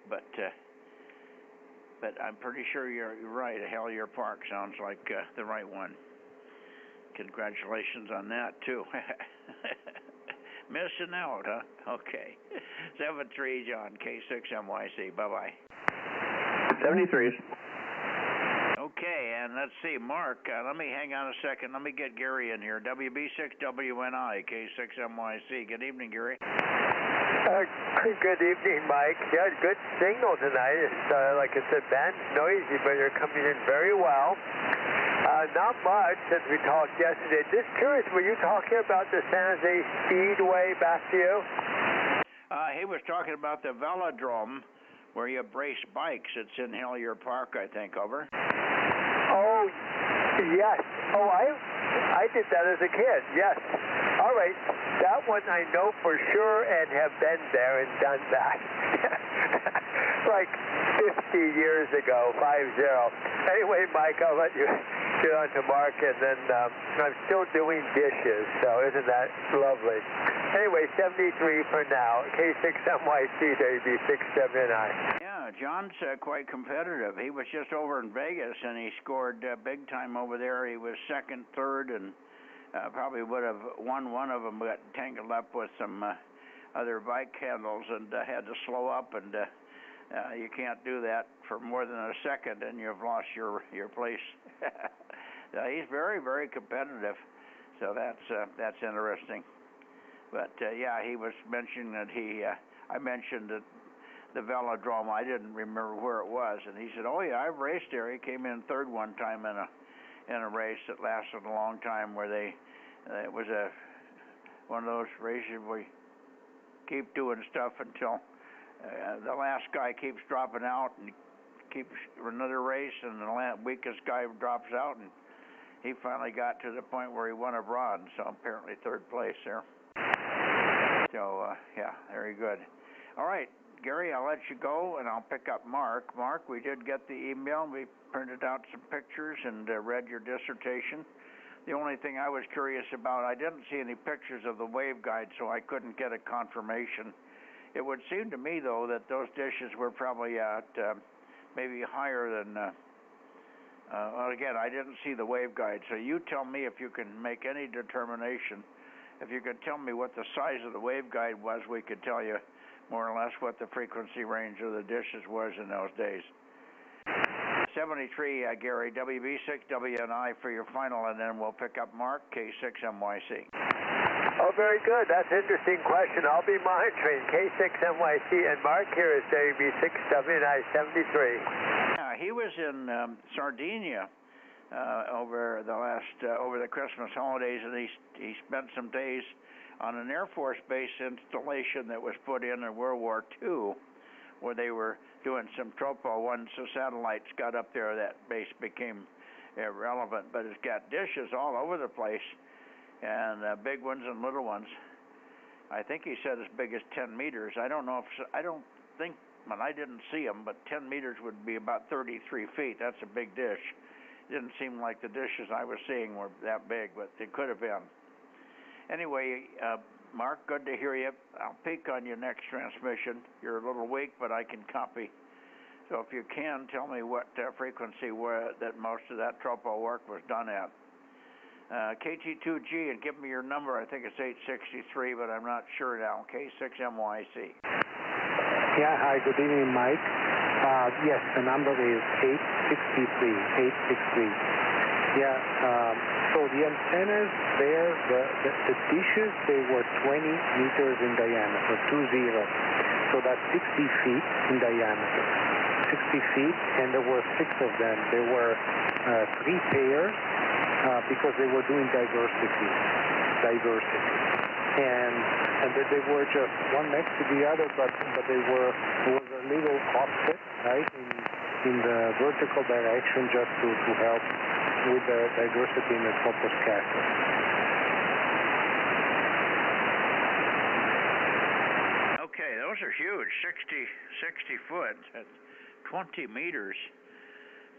But I'm pretty sure you're right. Hillier Park sounds like the right one. Congratulations on that too. Missing out, huh? Okay. 73 John, K6MYC. Bye-bye. 73s. Okay, and let's see, Mark, let me hang on a second. Let me get Gary in here. WB6WNI, K6MYC. Good evening, Gary. Good evening, Mike. Yeah, good signal tonight. It's, like I said, band's noisy, but you're coming in very well. Not much since we talked yesterday. Just curious, were you talking about the San Jose Speedway back to you? He was talking about the velodrome where you race bikes. It's in Hillier Park, I think. Over. Oh, yes. Oh, I did that as a kid. Yes. All right. That one I know for sure and have been there and done that. Like 50 years ago, 50. Anyway, Mike, I'll let you get on to Mark, and then I'm still doing dishes, so isn't that lovely? Anyway, 73 for now. K6MYC, WB6WNI. Yeah, John's quite competitive. He was just over in Vegas, and he scored big time over there. He was second, third, and probably would have won one of them, got tangled up with some other bike handles and had to slow up, and you can't do that for more than a second, and you've lost your place. He's very, very competitive, so that's interesting. But yeah, he was mentioning that I mentioned that the velodrome. I didn't remember where it was, and he said, "Oh yeah, I've raced there." He came in third one time in a race that lasted a long time, where it was one of those races where you keep doing stuff until the last guy keeps dropping out, and keeps another race, and the weakest guy drops out, and he finally got to the point where he won a bronze, so apparently third place there. So yeah, very good. All right, Gary, I'll let you go, and I'll pick up Mark. Mark, we did get the email. We printed out some pictures and read your dissertation. The only thing I was curious about, I didn't see any pictures of the waveguide, so I couldn't get a confirmation. It would seem to me, though, that those dishes were probably at maybe higher than, well, again, I didn't see the waveguide, so you tell me if you can make any determination. If you could tell me what the size of the waveguide was, we could tell you more or less what the frequency range of the dishes was in those days. 73, Gary, WB6WNI for your final, and then we'll pick up Mark, K6MYC. Oh, very good. That's an interesting question. I'll be monitoring K6MYC, and Mark here is WB6WNI 73. He was in Sardinia over the Christmas holidays, and he spent some days on an Air Force base installation that was put in World War II, where they were doing some tropo. Once the satellites got up there, that base became irrelevant, but it's got dishes all over the place, and big ones and little ones. I think he said as big as 10 meters. I don't think, well, I didn't see them, but 10 meters would be about 33 feet. That's a big dish. It didn't seem like the dishes I was seeing were that big, but they could have been. Anyway, Mark, good to hear you. I'll peek on your next transmission. You're a little weak, but I can copy So if you can, tell me what frequency that most of that tropo work was done at. KT2G, and give me your number. I think it's 863, but I'm not sure now. K6MYC. Yeah, hi, good evening, Mike. Yes, the number is 863, 863. Yeah, so the antennas there, the dishes, they were 20 meters in diameter, 20. So that's 60 feet in diameter. 60 feet, and there were 6 of them. There were 3 pairs because they were doing diversity. And they were just one next to the other, but there was a little offset, right, in the vertical direction just to help with the diversity in the troposcatter. Okay, those are huge, 60 foot, 20 meters.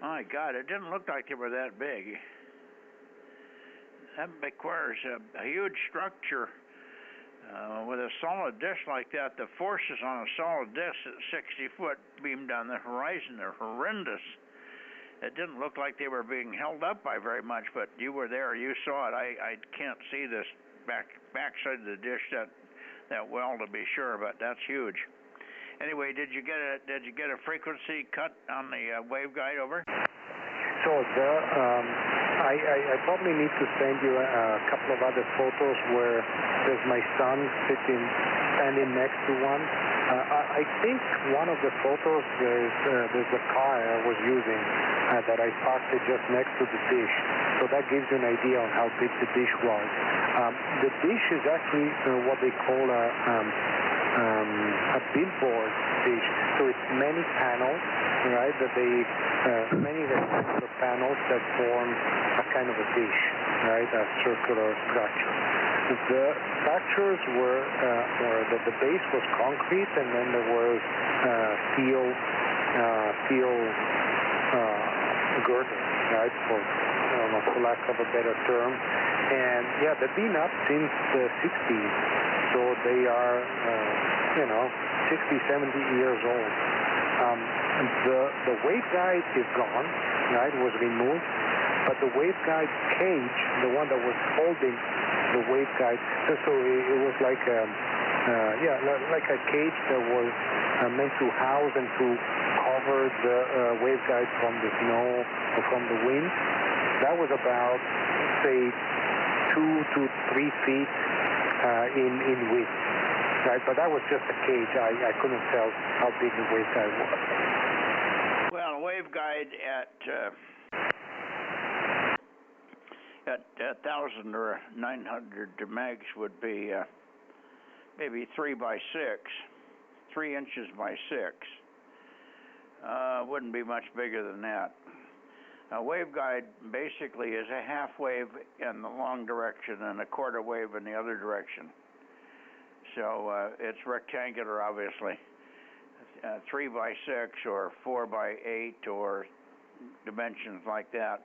My God, it didn't look like they were that big. That requires a huge structure. With a solid dish like that, the forces on a solid dish at 60 foot beamed down the horizon are horrendous. It didn't look like they were being held up by very much, but you were there, you saw it. I can't see this backside of the dish that well to be sure, but that's huge. Anyway, did you get a frequency cut on the waveguide over? So I probably need to send you a couple of other photos where there's my son standing next to one. I think one of the photos there's a car I was using that I parked it just next to the dish. So that gives you an idea on how big the dish was. The dish is actually what they call a billboard dish. So it's many panels, right? Many rectangular panels that form a kind of a dish, right? A circular structure. The structures were, the base was concrete, and then there was steel girdle, right? For lack of a better term. And yeah, they've been up since the 60s, so they are, 60, 70 years old. The waveguide is gone, right? It was removed, but the waveguide cage, the one that was holding the waveguide, so it was like like a cage that was meant to house and to cover the waveguide from the snow or from the wind. That was about, say, 2 to 3 feet in width. Right, but that was just a cage. I couldn't tell how big the waveguide was. Well, a waveguide at 1,000 or 900 megs would be maybe 3 by 6, 3 inches by 6. Wouldn't be much bigger than that. A waveguide basically is a half wave in the long direction and a quarter wave in the other direction. So it's rectangular, obviously. 3 by 6 or 4 by 8 or dimensions like that.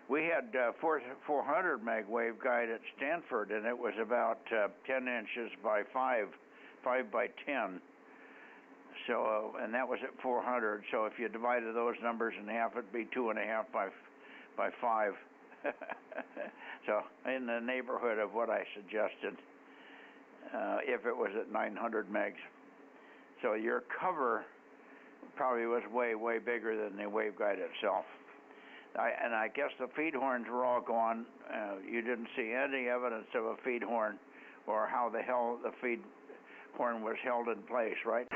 We had 400 meg waveguide at Stanford, and it was about 10 inches by 5 by 10. So, and that was at 400. So if you divided those numbers in half, it'd be 2.5 by 5. So in the neighborhood of what I suggested. If it was at 900 megs. So your cover probably was way, way bigger than the waveguide itself. And I guess the feed horns were all gone. You didn't see any evidence of a feed horn or how the hell the feed horn was held in place, right?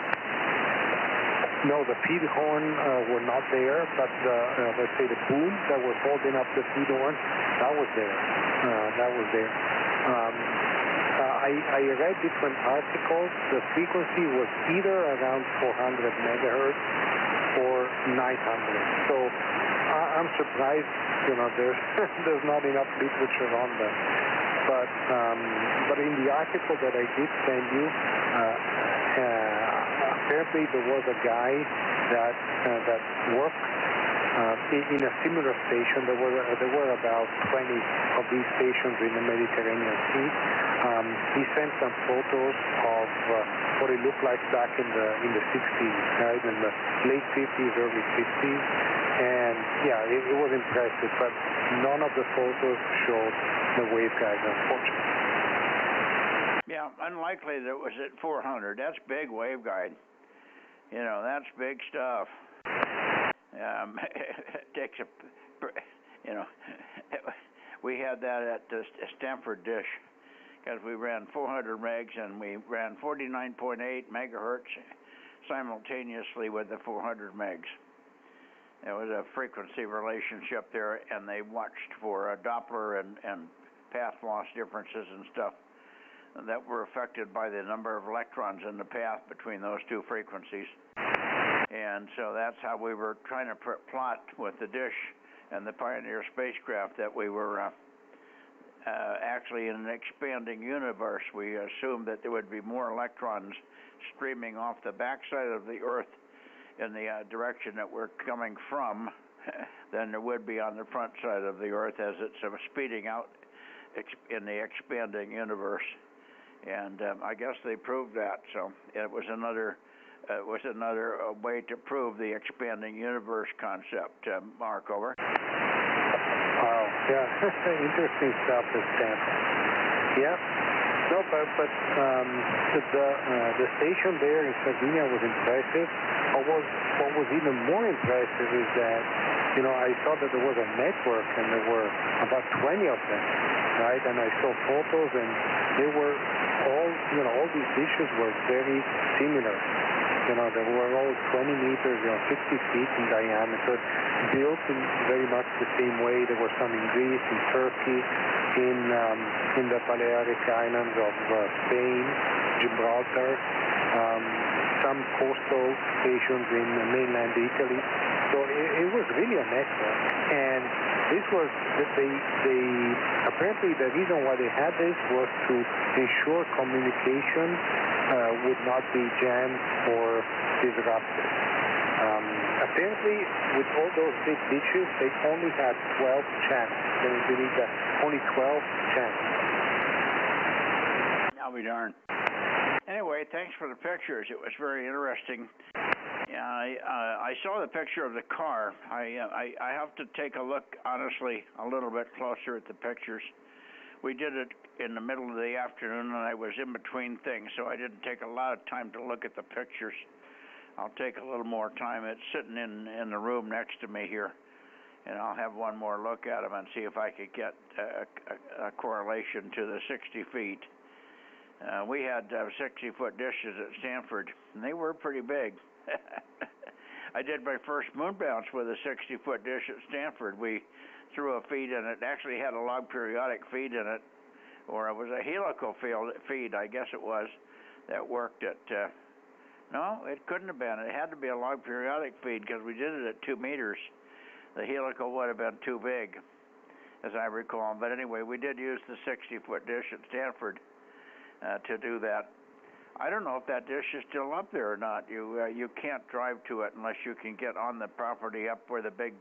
No, the feed horn were not there, but let's say the boom that was holding up the feed horn, that was there. I read different articles. The frequency was either around 400 megahertz or 900. So I'm surprised, there's not enough literature on that. But in the article that I did send you, apparently there was a guy that worked in a similar station. There were about 20 of these stations in the Mediterranean Sea. he sent some photos of what it looked like back in the 60s, right, in the late 50s, early 50s, and yeah, it was impressive, but none of the photos showed the waveguides, unfortunately. Yeah, unlikely that it was at 400. That's big waveguide. You know, that's big stuff. It takes a, you know, we had that at the Stanford dish because we ran 400 megs and we ran 49.8 megahertz simultaneously with the 400 megs. There was a frequency relationship there, and they watched for Doppler and path loss differences and stuff that were affected by the number of electrons in the path between those two frequencies. And so that's how we were trying to plot with the dish and the Pioneer spacecraft that we were actually in an expanding universe. We assumed that there would be more electrons streaming off the backside of the Earth in the direction that we're coming from than there would be on the front side of the Earth as it's speeding out in the expanding universe. And I guess they proved that. So it was another way to prove the expanding universe concept. Mark, over. Wow, yeah, interesting stuff at Stanford. Yeah, no, but the station there in Sardinia was impressive. What was even more impressive is that, you know, I saw that there was a network and there were about 20 of them, right? And I saw photos and they were all, you know, all these dishes were very similar. You know, they were all 20 meters, you know, 60 feet in diameter, built in very much the same way. There were some in Greece, in Turkey, in the Balearic Islands of Spain, Gibraltar, some coastal stations in mainland Italy. So it was really a network. And this was, apparently the reason why they had this was to ensure communication would not be jammed or disrupted. Apparently, with all those big dishes, they only had 12 channels. Can you believe that? Only 12 channels. I'll be darned. Anyway, thanks for the pictures. It was very interesting. Yeah, I saw the picture of the car. I have to take a look, honestly, a little bit closer at the pictures. We did it in the middle of the afternoon, and I was in between things, so I didn't take a lot of time to look at the pictures. I'll take a little more time. It's sitting in the room next to me here, and I'll have one more look at them and see if I could get a correlation to the 60 feet. We had 60-foot dishes at Stanford, and they were pretty big. I did my first moon bounce with a 60-foot dish at Stanford. We threw a feed in it. It actually had a log periodic feed in it, or it was a helical feed, I guess it was, that worked at... no, it couldn't have been. It had to be a log periodic feed because we did it at 2 meters. The helical would have been too big, as I recall. But anyway, we did use the 60-foot dish at Stanford to do that. I don't know if that dish is still up there or not. You can't drive to it unless you can get on the property up where the big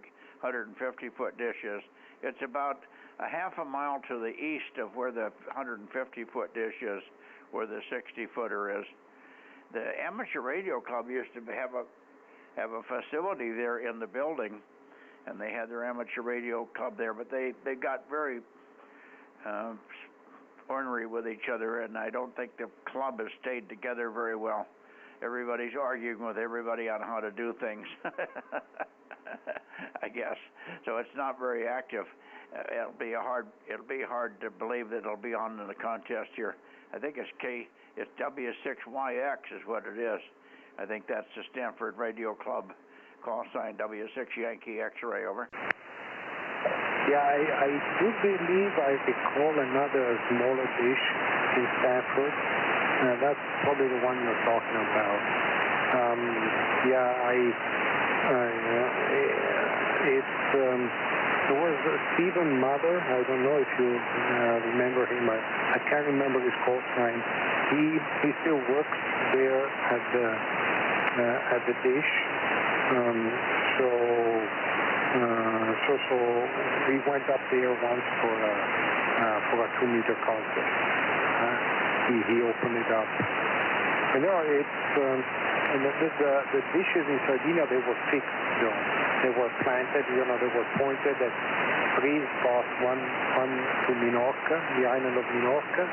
150-foot dish is. It's about a half a mile to the east of where the 150-foot dish is, where the 60-footer is. The Amateur Radio Club used to have a facility there in the building, and they had their Amateur Radio Club there, but they got very ornery with each other, and I don't think the club has stayed together very well. Everybody's arguing with everybody on how to do things, I guess. So it's not very active. It'll be hard to believe that it'll be on in the contest here. I think it's W6YX is what it is. I think that's the Stanford Radio Club call sign, W6 Yankee X-ray, over. Yeah, I do believe I recall another smaller dish in Stanford. That's probably the one you're talking about. There was Stephen Mather. I don't know if you remember him. I can't remember his call sign. He still works there at the dish. So we went up there once for a 2-meter contest. he opened it up. You know, it's and the dishes in Sardinia, they were fixed though. They were planted, you know, they were pointed at three spots, one to Minorca, the island of Minorca,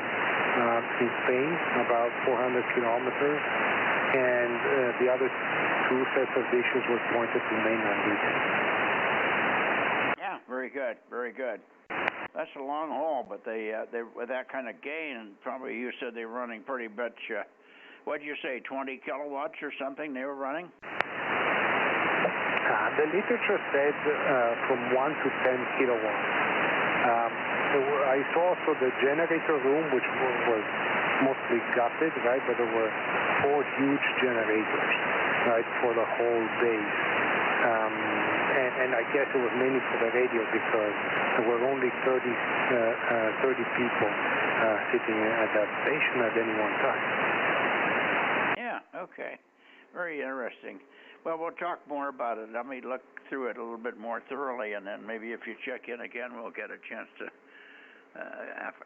in Spain, about 400 kilometers, and the other two sets of dishes were pointed to mainland Italy. Yeah, very good, very good. That's a long haul, but they with that kind of gain, probably you said they were running pretty much. What'd you say, 20 kilowatts or something they were running? The literature said from 1 to 10 kilowatts. I saw also the generator room, which was mostly gutted, right? But there were 4 huge generators, right, for the whole base. And I guess it was mainly for the radio because there were only 30 people sitting at that station at any one time. Yeah, okay. Very interesting. Well, we'll talk more about it. Let me look through it a little bit more thoroughly, and then maybe if you check in again, we'll get a chance to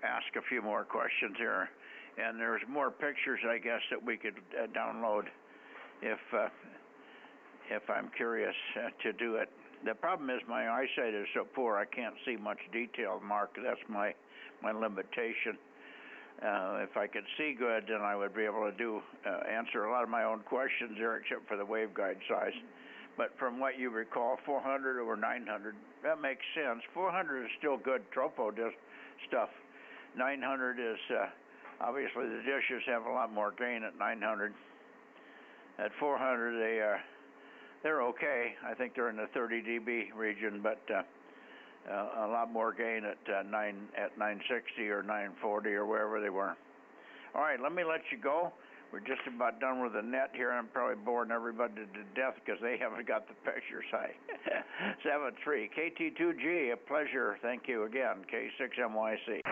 ask a few more questions here. And there's more pictures, I guess, that we could download if I'm curious to do it. The problem is my eyesight is so poor I can't see much detail, Mark. That's my limitation. If I could see good, then I would be able to answer a lot of my own questions there, except for the waveguide size. But from what you recall, 400 or 900, that makes sense. 400 is still good tropo stuff. 900 is, obviously the dishes have a lot more gain at 900. At 400, they're okay. I think they're in the 30 dB region, but a lot more gain at 960 or 940 or wherever they were. All right, let me let you go. We're just about done with the net here. I'm probably boring everybody to death because they haven't got the pictures. 73 KT2G, a pleasure. Thank you again. K6MYC.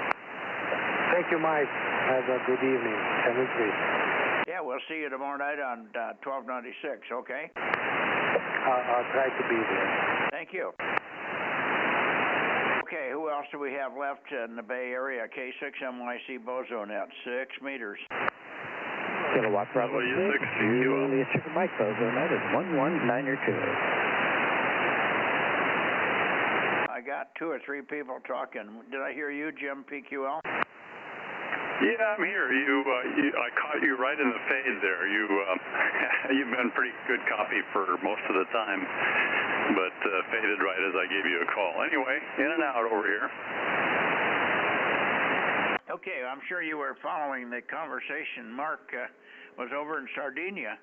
Thank you, Mike. Have a good evening. 73. Yeah, we'll see you tomorrow night on 1296. Okay. I'll try to be there. Thank you. Okay, who else do we have left in the Bay Area? K6MYC Bozo Net, 6 meters. Kilowatt Bravo 6, Julius Chicken Mike Bozo Net is 1192. I got 2 or 3 people talking. Did I hear you, Jim PQL? Yeah, I'm here. I caught you right in the fade there. You've been pretty good copy for most of the time, but faded right as I gave you a call. Anyway, in and out over here. Okay, I'm sure you were following the conversation. Mark was over in Sardinia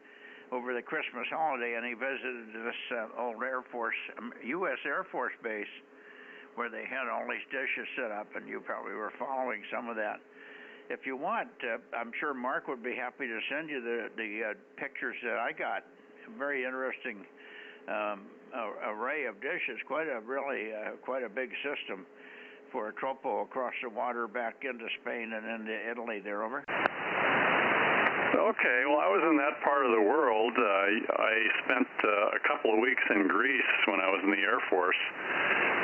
over the Christmas holiday, and he visited this old U.S. Air Force base where they had all these dishes set up, and you probably were following some of that. If you want, I'm sure Mark would be happy to send you the pictures that I got. Very interesting array of dishes. Quite a big system for a tropo across the water back into Spain and into Italy there, over. Okay, well, I was in that part of the world. I spent a couple of weeks in Greece when I was in the Air Force,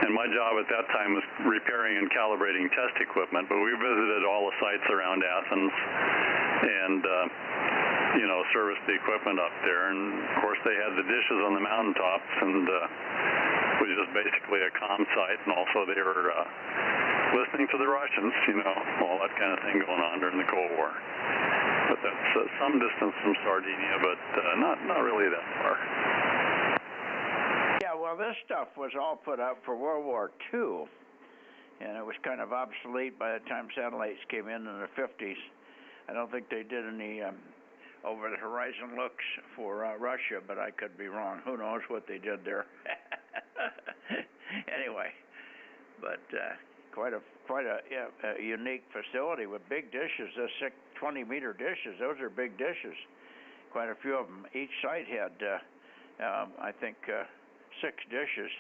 and my job at that time was repairing and calibrating test equipment, but we visited all the sites around Athens and, serviced the equipment up there, and of course they had the dishes on the mountaintops, and it was just basically a comm site, and also they were listening to the Russians, all that kind of thing going on during the Cold War. But that's some distance from Sardinia, but not really that far. Yeah, well, this stuff was all put up for World War II, and it was kind of obsolete by the time satellites came in the 50s. I don't think they did any over-the-horizon looks for Russia, but I could be wrong. Who knows what they did there? Anyway, but quite a unique facility with big dishes. Those 20-meter dishes, those are big dishes. Quite a few of them. Each site had, I think, 6 dishes.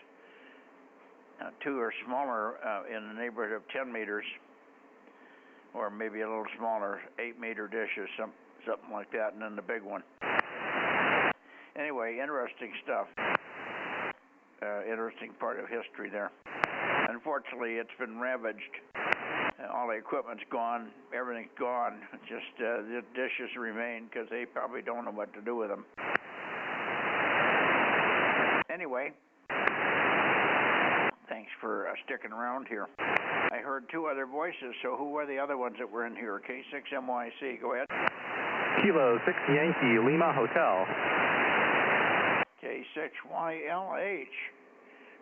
2 are smaller in the neighborhood of 10 meters, or maybe a little smaller, 8-meter dishes, something like that, and then the big one. Anyway, interesting stuff. Interesting part of history there. Unfortunately, it's been ravaged all the equipment's gone, everything's gone. Just the dishes remain because they probably don't know what to do with them. Anyway, thanks for sticking around here. I heard two other voices, so who were the other ones that were in here? K6MYC, go ahead. Kilo 6 Yankee Lima Hotel. K6YLH.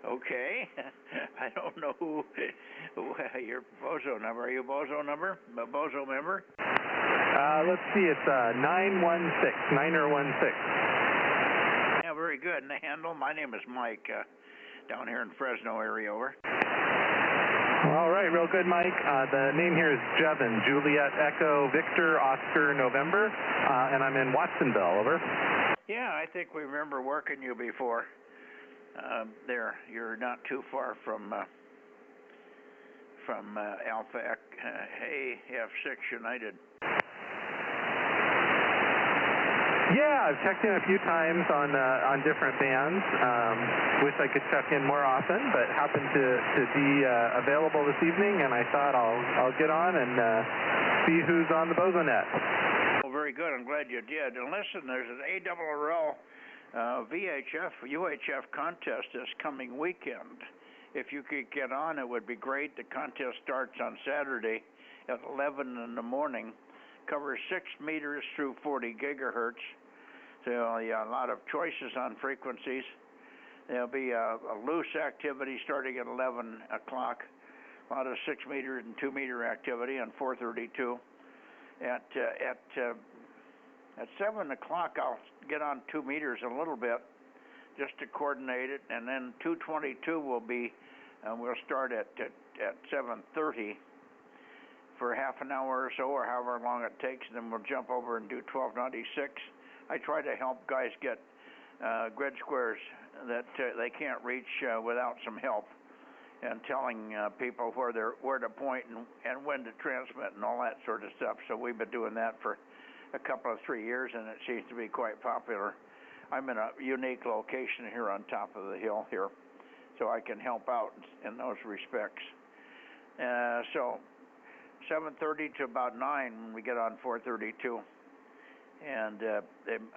Okay. I don't know who your Bozo number. Are you a Bozo number? A Bozo member? Let's see, it's 916. Yeah, very good. And the handle? My name is Mike, down here in Fresno area, over. All right, real good, Mike. The name here is Jevin, Juliet Echo Victor Oscar November, and I'm in Watsonville, over. Yeah, I think we remember working you before. There, you're not too far from Alpha F6 United. Yeah, I've checked in a few times on different bands. Wish I could check in more often, but happened to be available this evening, and I thought I'll get on and see who's on the Bozo Net. Well, very good. I'm glad you did. And listen, there's an ARRL VHF UHF contest this coming weekend. If you could get on, it would be great. The contest starts on Saturday at 11 in the morning. Covers 6 meters through 40 gigahertz. So yeah, a lot of choices on frequencies. There'll be a loose activity starting at 11 o'clock. A lot of 6 meter and 2 meter activity on 432. At 7 o'clock, I'll get on 2 meters a little bit just to coordinate it, and then 222 will be, we'll start at 7:30 for half an hour or so, or however long it takes, and then we'll jump over and do 1296. I try to help guys get grid squares that they can't reach without some help, and telling people where to point and when to transmit and all that sort of stuff. So we've been doing that for a couple of 3 years, and it seems to be quite popular. I'm in a unique location here on top of the hill here, so I can help out in those respects. So 7:30 to about 9 when we get on 432, and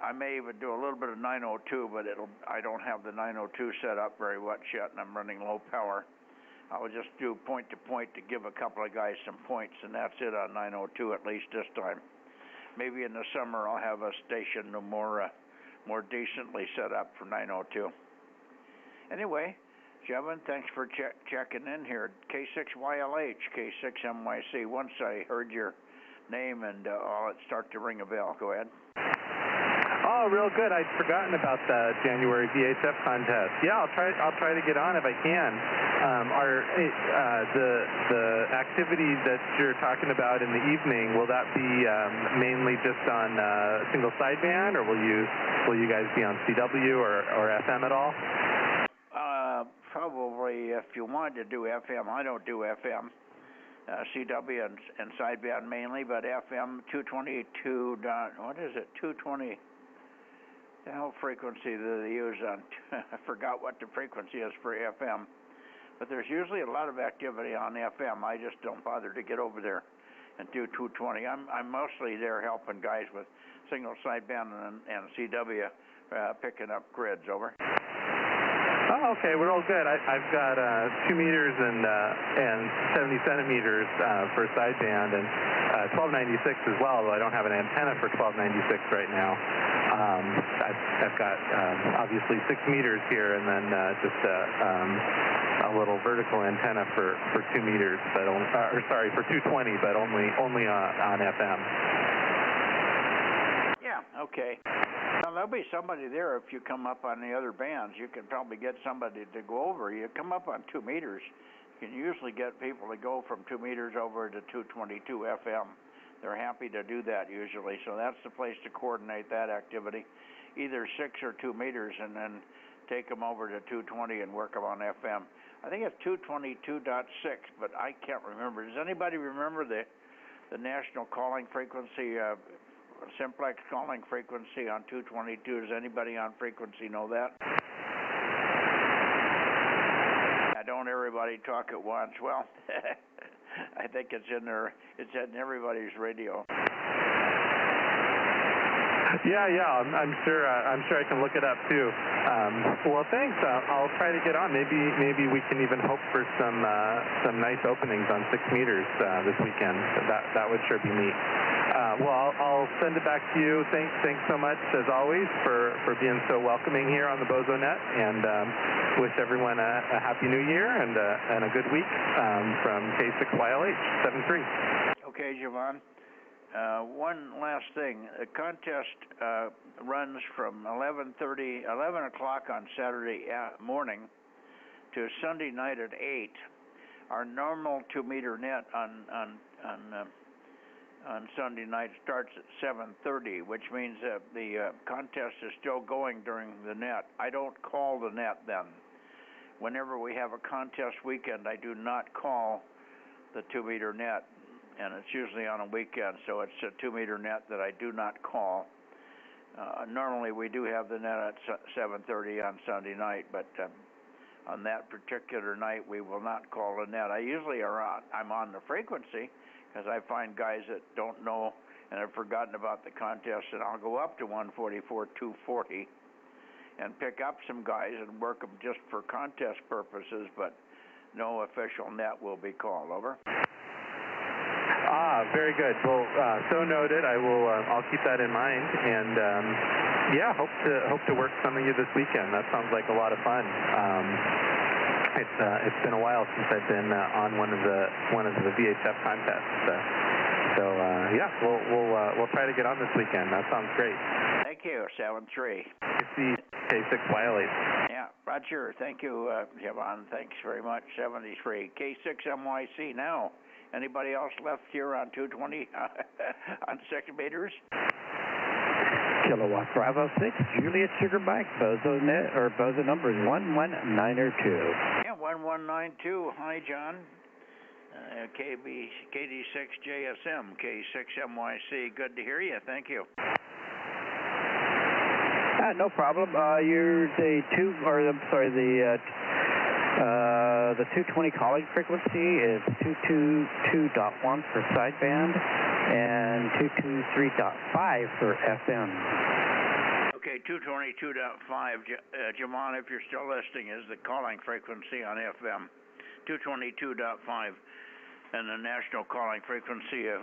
I may even do a little bit of 902, but I don't have the 902 set up very much yet, and I'm running low power. I'll just do point to point to give a couple of guys some points, and that's it on 902 at least this time. Maybe in the summer I'll have a station more decently set up for 902. Anyway, Jevin, thanks for checking in here. K6YLH, K6MYC. Once I heard your name and it start to ring a bell. Go ahead. Oh, real good. I'd forgotten about the January VHF contest. Yeah, I'll try to get on if I can. The activity that you're talking about in the evening, will that be mainly just on single sideband, or will you guys be on CW or FM at all? Probably if you wanted to do FM. I don't do FM. CW and sideband mainly, but FM 222. What is it? 220. The hell frequency that they use on? I forgot what the frequency is for FM. But there's usually a lot of activity on FM. I just don't bother to get over there and do 220. I'm mostly there helping guys with single sideband and CW picking up grids. Over. Oh, okay. We're all good. I've got 2 meters and 70 centimeters for sideband, and 1296 as well, though I don't have an antenna for 1296 right now. I've got obviously 6 meters here, and then just a little vertical antenna for 2 meters, but for 220, but only on FM. Yeah. Okay. Well, there'll be somebody there if you come up on the other bands. You can probably get somebody to go over. You come up on 2 meters, you can usually get people to go from 2 meters over to 222 FM. They're happy to do that usually, so that's the place to coordinate that activity. Either 6 or 2 meters, and then take them over to 220 and work them on FM. I think it's 222.6, but I can't remember. Does anybody remember the national calling frequency, simplex calling frequency on 222? Does anybody on frequency know that? Don't everybody talk at once. Well, I think it's in there. It's in everybody's radio. Yeah, I'm sure I can look it up too. Well, thanks. I'll try to get on. Maybe we can even hope for some nice openings on 6 meters this weekend. That would sure be neat. Well, I'll send it back to you. Thanks so much as always for being so welcoming here on the Bozo Net, and wish everyone a happy New Year and a good week from K6YLH 73. Okay, Javon. One last thing. The contest runs from 11 o'clock on Saturday morning to Sunday night at 8. Our normal 2-meter net on Sunday night starts at 7:30, which means that the contest is still going during the net. I don't call the net then. Whenever we have a contest weekend, I do not call the 2-meter net. And it's usually on a weekend, so it's a 2-meter net that I do not call. Normally we do have the net at 7:30 on Sunday night, but on that particular night we will not call the net. I'm on the frequency because I find guys that don't know and have forgotten about the contest, and I'll go up to 144, 240 and pick up some guys and work them just for contest purposes, but no official net will be called. Over. Very good. Well, so noted. I'll keep that in mind, and hope to work some of you this weekend. That sounds like a lot of fun. It's been a while since I've been on one of the VHF contests. We'll try to get on this weekend. That sounds great. Thank you, 7-3. K6YLH. Yeah, Roger. Thank you, Javon. Thanks very much. 73. K6MYC now. Anybody else left here on 220 on 6 meters? Kilowatt Bravo 6, Juliet Sugar Mike, Bozo Net, or Bozo number is 1192. Yeah, 1192. Hi, John. KD6JSM, K6MYC. Good to hear you. Thank you. No problem. The 220 calling frequency is 222.1 for sideband and 223.5 for FM. Okay, 222.5. Jamon, if you're still listening, is the calling frequency on FM. 222.5. And the national calling frequency of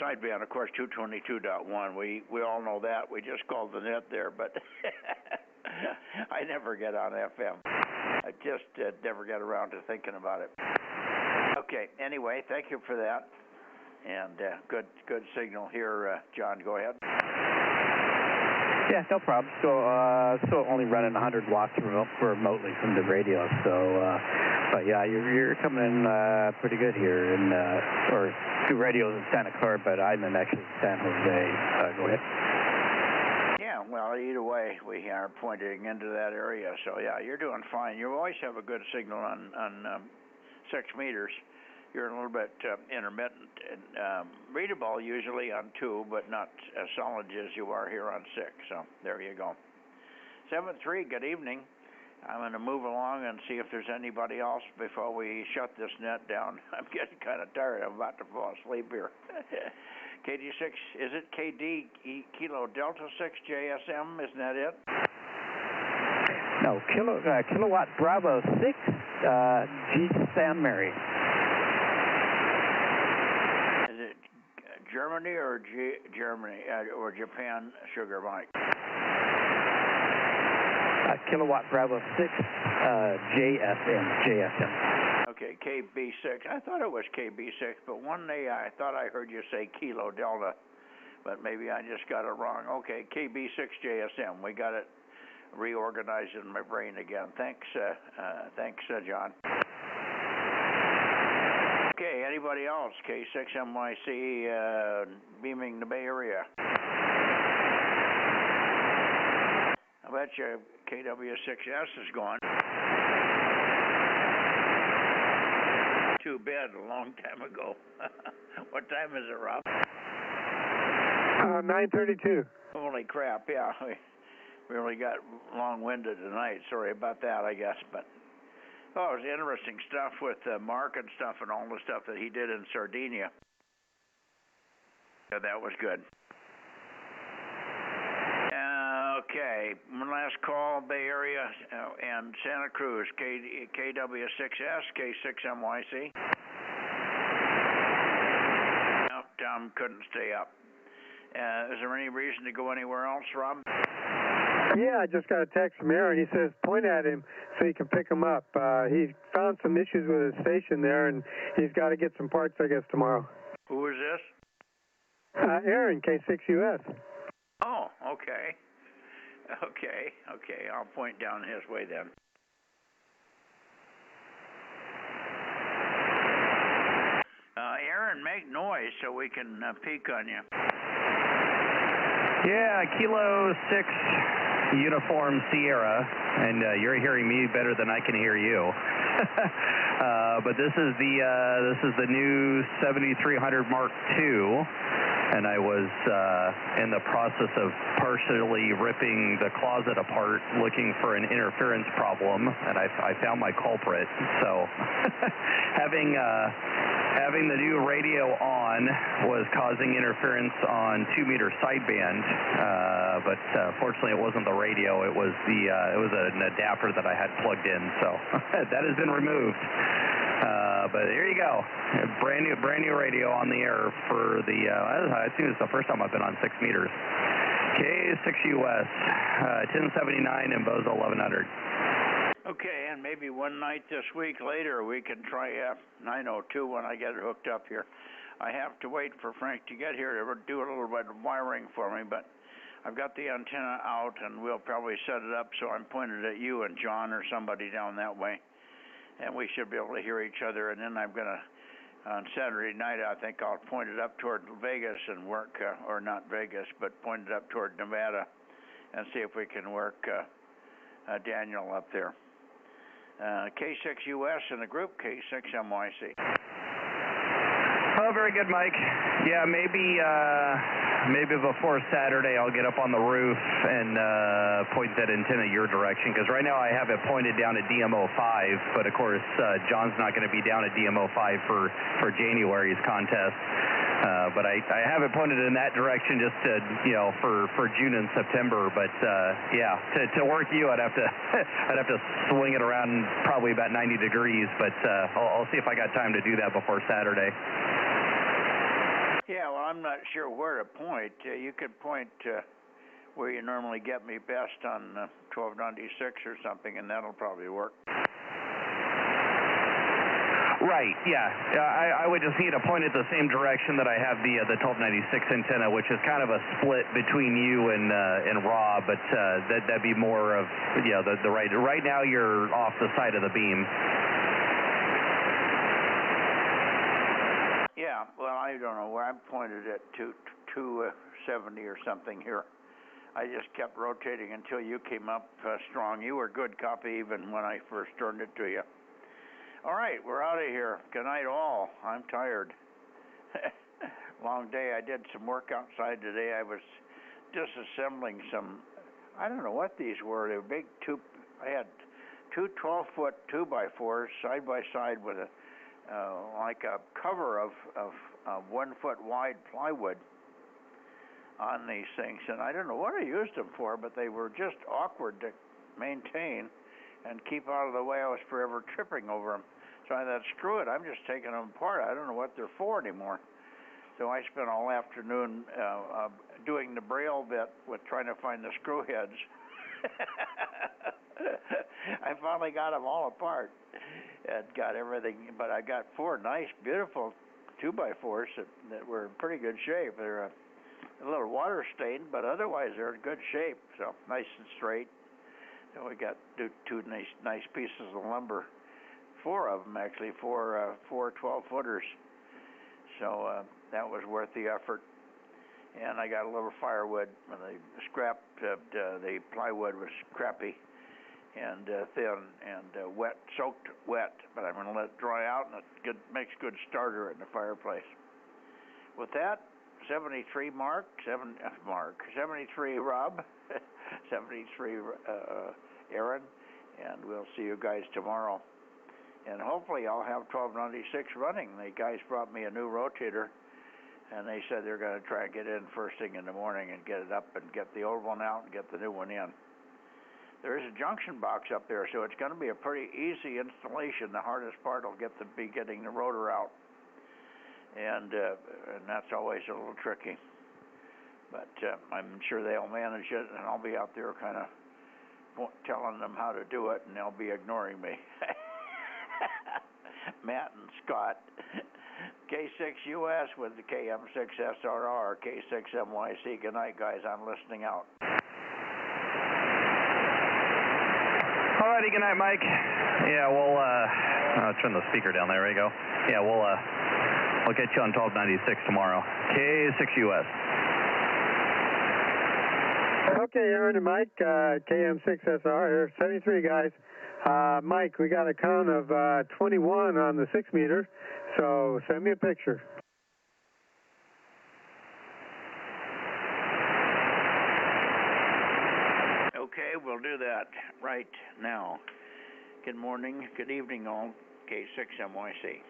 sideband, of course, 222.1. We all know that. We just called the net there, but I never get on FM. I just never get around to thinking about it. Okay, anyway, thank you for that. And good signal here, John. Go ahead. Yeah, no problem. Still only running 100 watts remotely from the radio. But yeah, you're coming in pretty good here, or two radios in Santa Clara, but I'm in actually San Jose. Go ahead. Yeah, well, either way, we are pointing into that area. So yeah, you're doing fine. You always have a good signal on 6 meters. You're a little bit intermittent and readable usually on 2, but not as solid as you are here on 6. So there you go. 7-3, good evening. I'm going to move along and see if there's anybody else before we shut this net down. I'm getting kind of tired. I'm about to fall asleep here. KD6, is it KD Kilo Delta 6 JSM? Isn't that it? No, Kilowatt Bravo 6 G Sam Mary. Is it Germany or Germany or Japan Sugar Mike? Kilowatt Bravo 6 JSM. Okay, KB6. I thought it was KB6, but one day I thought I heard you say Kilo Delta, but maybe I just got it wrong. Okay, KB6 JSM. We got it reorganized in my brain again. Thanks, John. Okay, anybody else? K6MYC beaming the Bay Area. I bet you KW6S is gone. To bed a long time ago. What time is it, Rob? 9:32. Holy crap, yeah. We really got long-winded tonight. Sorry about that, I guess. But Oh, it was interesting stuff with Mark and stuff and all the stuff that he did in Sardinia. Yeah, that was good. Okay, one last call, Bay Area and Santa Cruz, KW6S, K6MYC. No, Tom couldn't stay up. Is there any reason to go anywhere else, Rob? Yeah, I just got a text from Aaron. He says point at him so you can pick him up. He found some issues with his station there, and he's got to get some parts, I guess, tomorrow. Who is this? Aaron, K6US. Oh, okay. Okay. I'll point down his way then. Aaron, make noise so we can peek on you. Yeah, Kilo 6 Uniform Sierra, and you're hearing me better than I can hear you. But this is the new 7300 Mark II, and I was in the process of partially ripping the closet apart, looking for an interference problem, and I found my culprit. So having the new radio on was causing interference on 2-meter sideband, but fortunately it wasn't the radio. It was an adapter that I had plugged in. So that has been removed. But here you go, brand new radio on the air for the. I think it's the first time I've been on 6 meters. K6US, 1079 and Bozo 1100. Okay, and maybe one night this week later we can try 902 when I get it hooked up here. I have to wait for Frank to get here to do a little bit of wiring for me, but I've got the antenna out and we'll probably set it up so I'm pointed at you and John or somebody down that way. And we should be able to hear each other. And then I'm going to, on Saturday night, I think I'll point it up toward Vegas and work, or not Vegas, but point it up toward Nevada and see if we can work Daniel up there. K6US in the group, K6MYC. Oh, very good, Mike. Yeah, maybe before Saturday I'll get up on the roof and point that antenna your direction, because right now I have it pointed down at DMO5, but of course John's not going to be down at DMO5 for January's contest. But I have it pointed in that direction just to, for June and September. But yeah, to work you, I'd have to swing it around probably about 90 degrees. But I'll see if I got time to do that before Saturday. Yeah, well, I'm not sure where to point. You could point where you normally get me best on 1296 or something, and that'll probably work. Right, yeah. I would just need to point it the same direction that I have the 1296 antenna, which is kind of a split between you and Rob, but that'd be more of, the right. Right now you're off the side of the beam. Yeah, well, I don't know where I'm pointed at 270 or something here. I just kept rotating until you came up strong. You were good copy even when I first turned it to you. All right, we're out of here. Good night, all. I'm tired. Long day. I did some work outside today. I was disassembling some, I don't know what these were. They were big I had two 12-foot 2x4s side by side with like a cover of 1 foot wide plywood on these things, and I don't know what I used them for, but they were just awkward to maintain and keep out of the way. I was forever tripping over them. So I thought, screw it, I'm just taking them apart. I don't know what they're for anymore. So I spent all afternoon doing the braille bit with trying to find the screw heads. I finally got them all apart and got everything, but I got 4 nice, beautiful 2x4s that were in pretty good shape. They're a little water stained, but otherwise they're in good shape, so nice and straight. So we got two nice pieces of lumber, 4 of them actually, four 12-footers. So that was worth the effort. And I got a little firewood. The plywood was crappy and thin and soaked wet, but I'm going to let it dry out, and it makes good starter in the fireplace. With that, 73 Mark, 73 Rob, 73 Aaron, and we'll see you guys tomorrow. and hopefully I'll have 1296 running. The guys brought me a new rotator, and they said they're going to try and get in first thing in the morning and get it up and get the old one out and get the new one in. There is a junction box up there, so it's going to be a pretty easy installation. The hardest part will be getting the rotor out, and that's always a little tricky. But I'm sure they'll manage it, and I'll be out there kind of telling them how to do it, and they'll be ignoring me. Matt and Scott, K6US with the KM6SRR, K6MYC. Good night, guys. I'm listening out. All righty, good night, Mike. Yeah, we'll I'll turn the speaker down. There we go. Yeah, we'll get you on 1296 tomorrow. K6US. Okay, Aaron and Mike, KM6SR here, 73 guys. Mike, we got a count of 21 on the 6 meter, so send me a picture. Okay, we'll do that right now. Good morning, good evening all, K6MYC.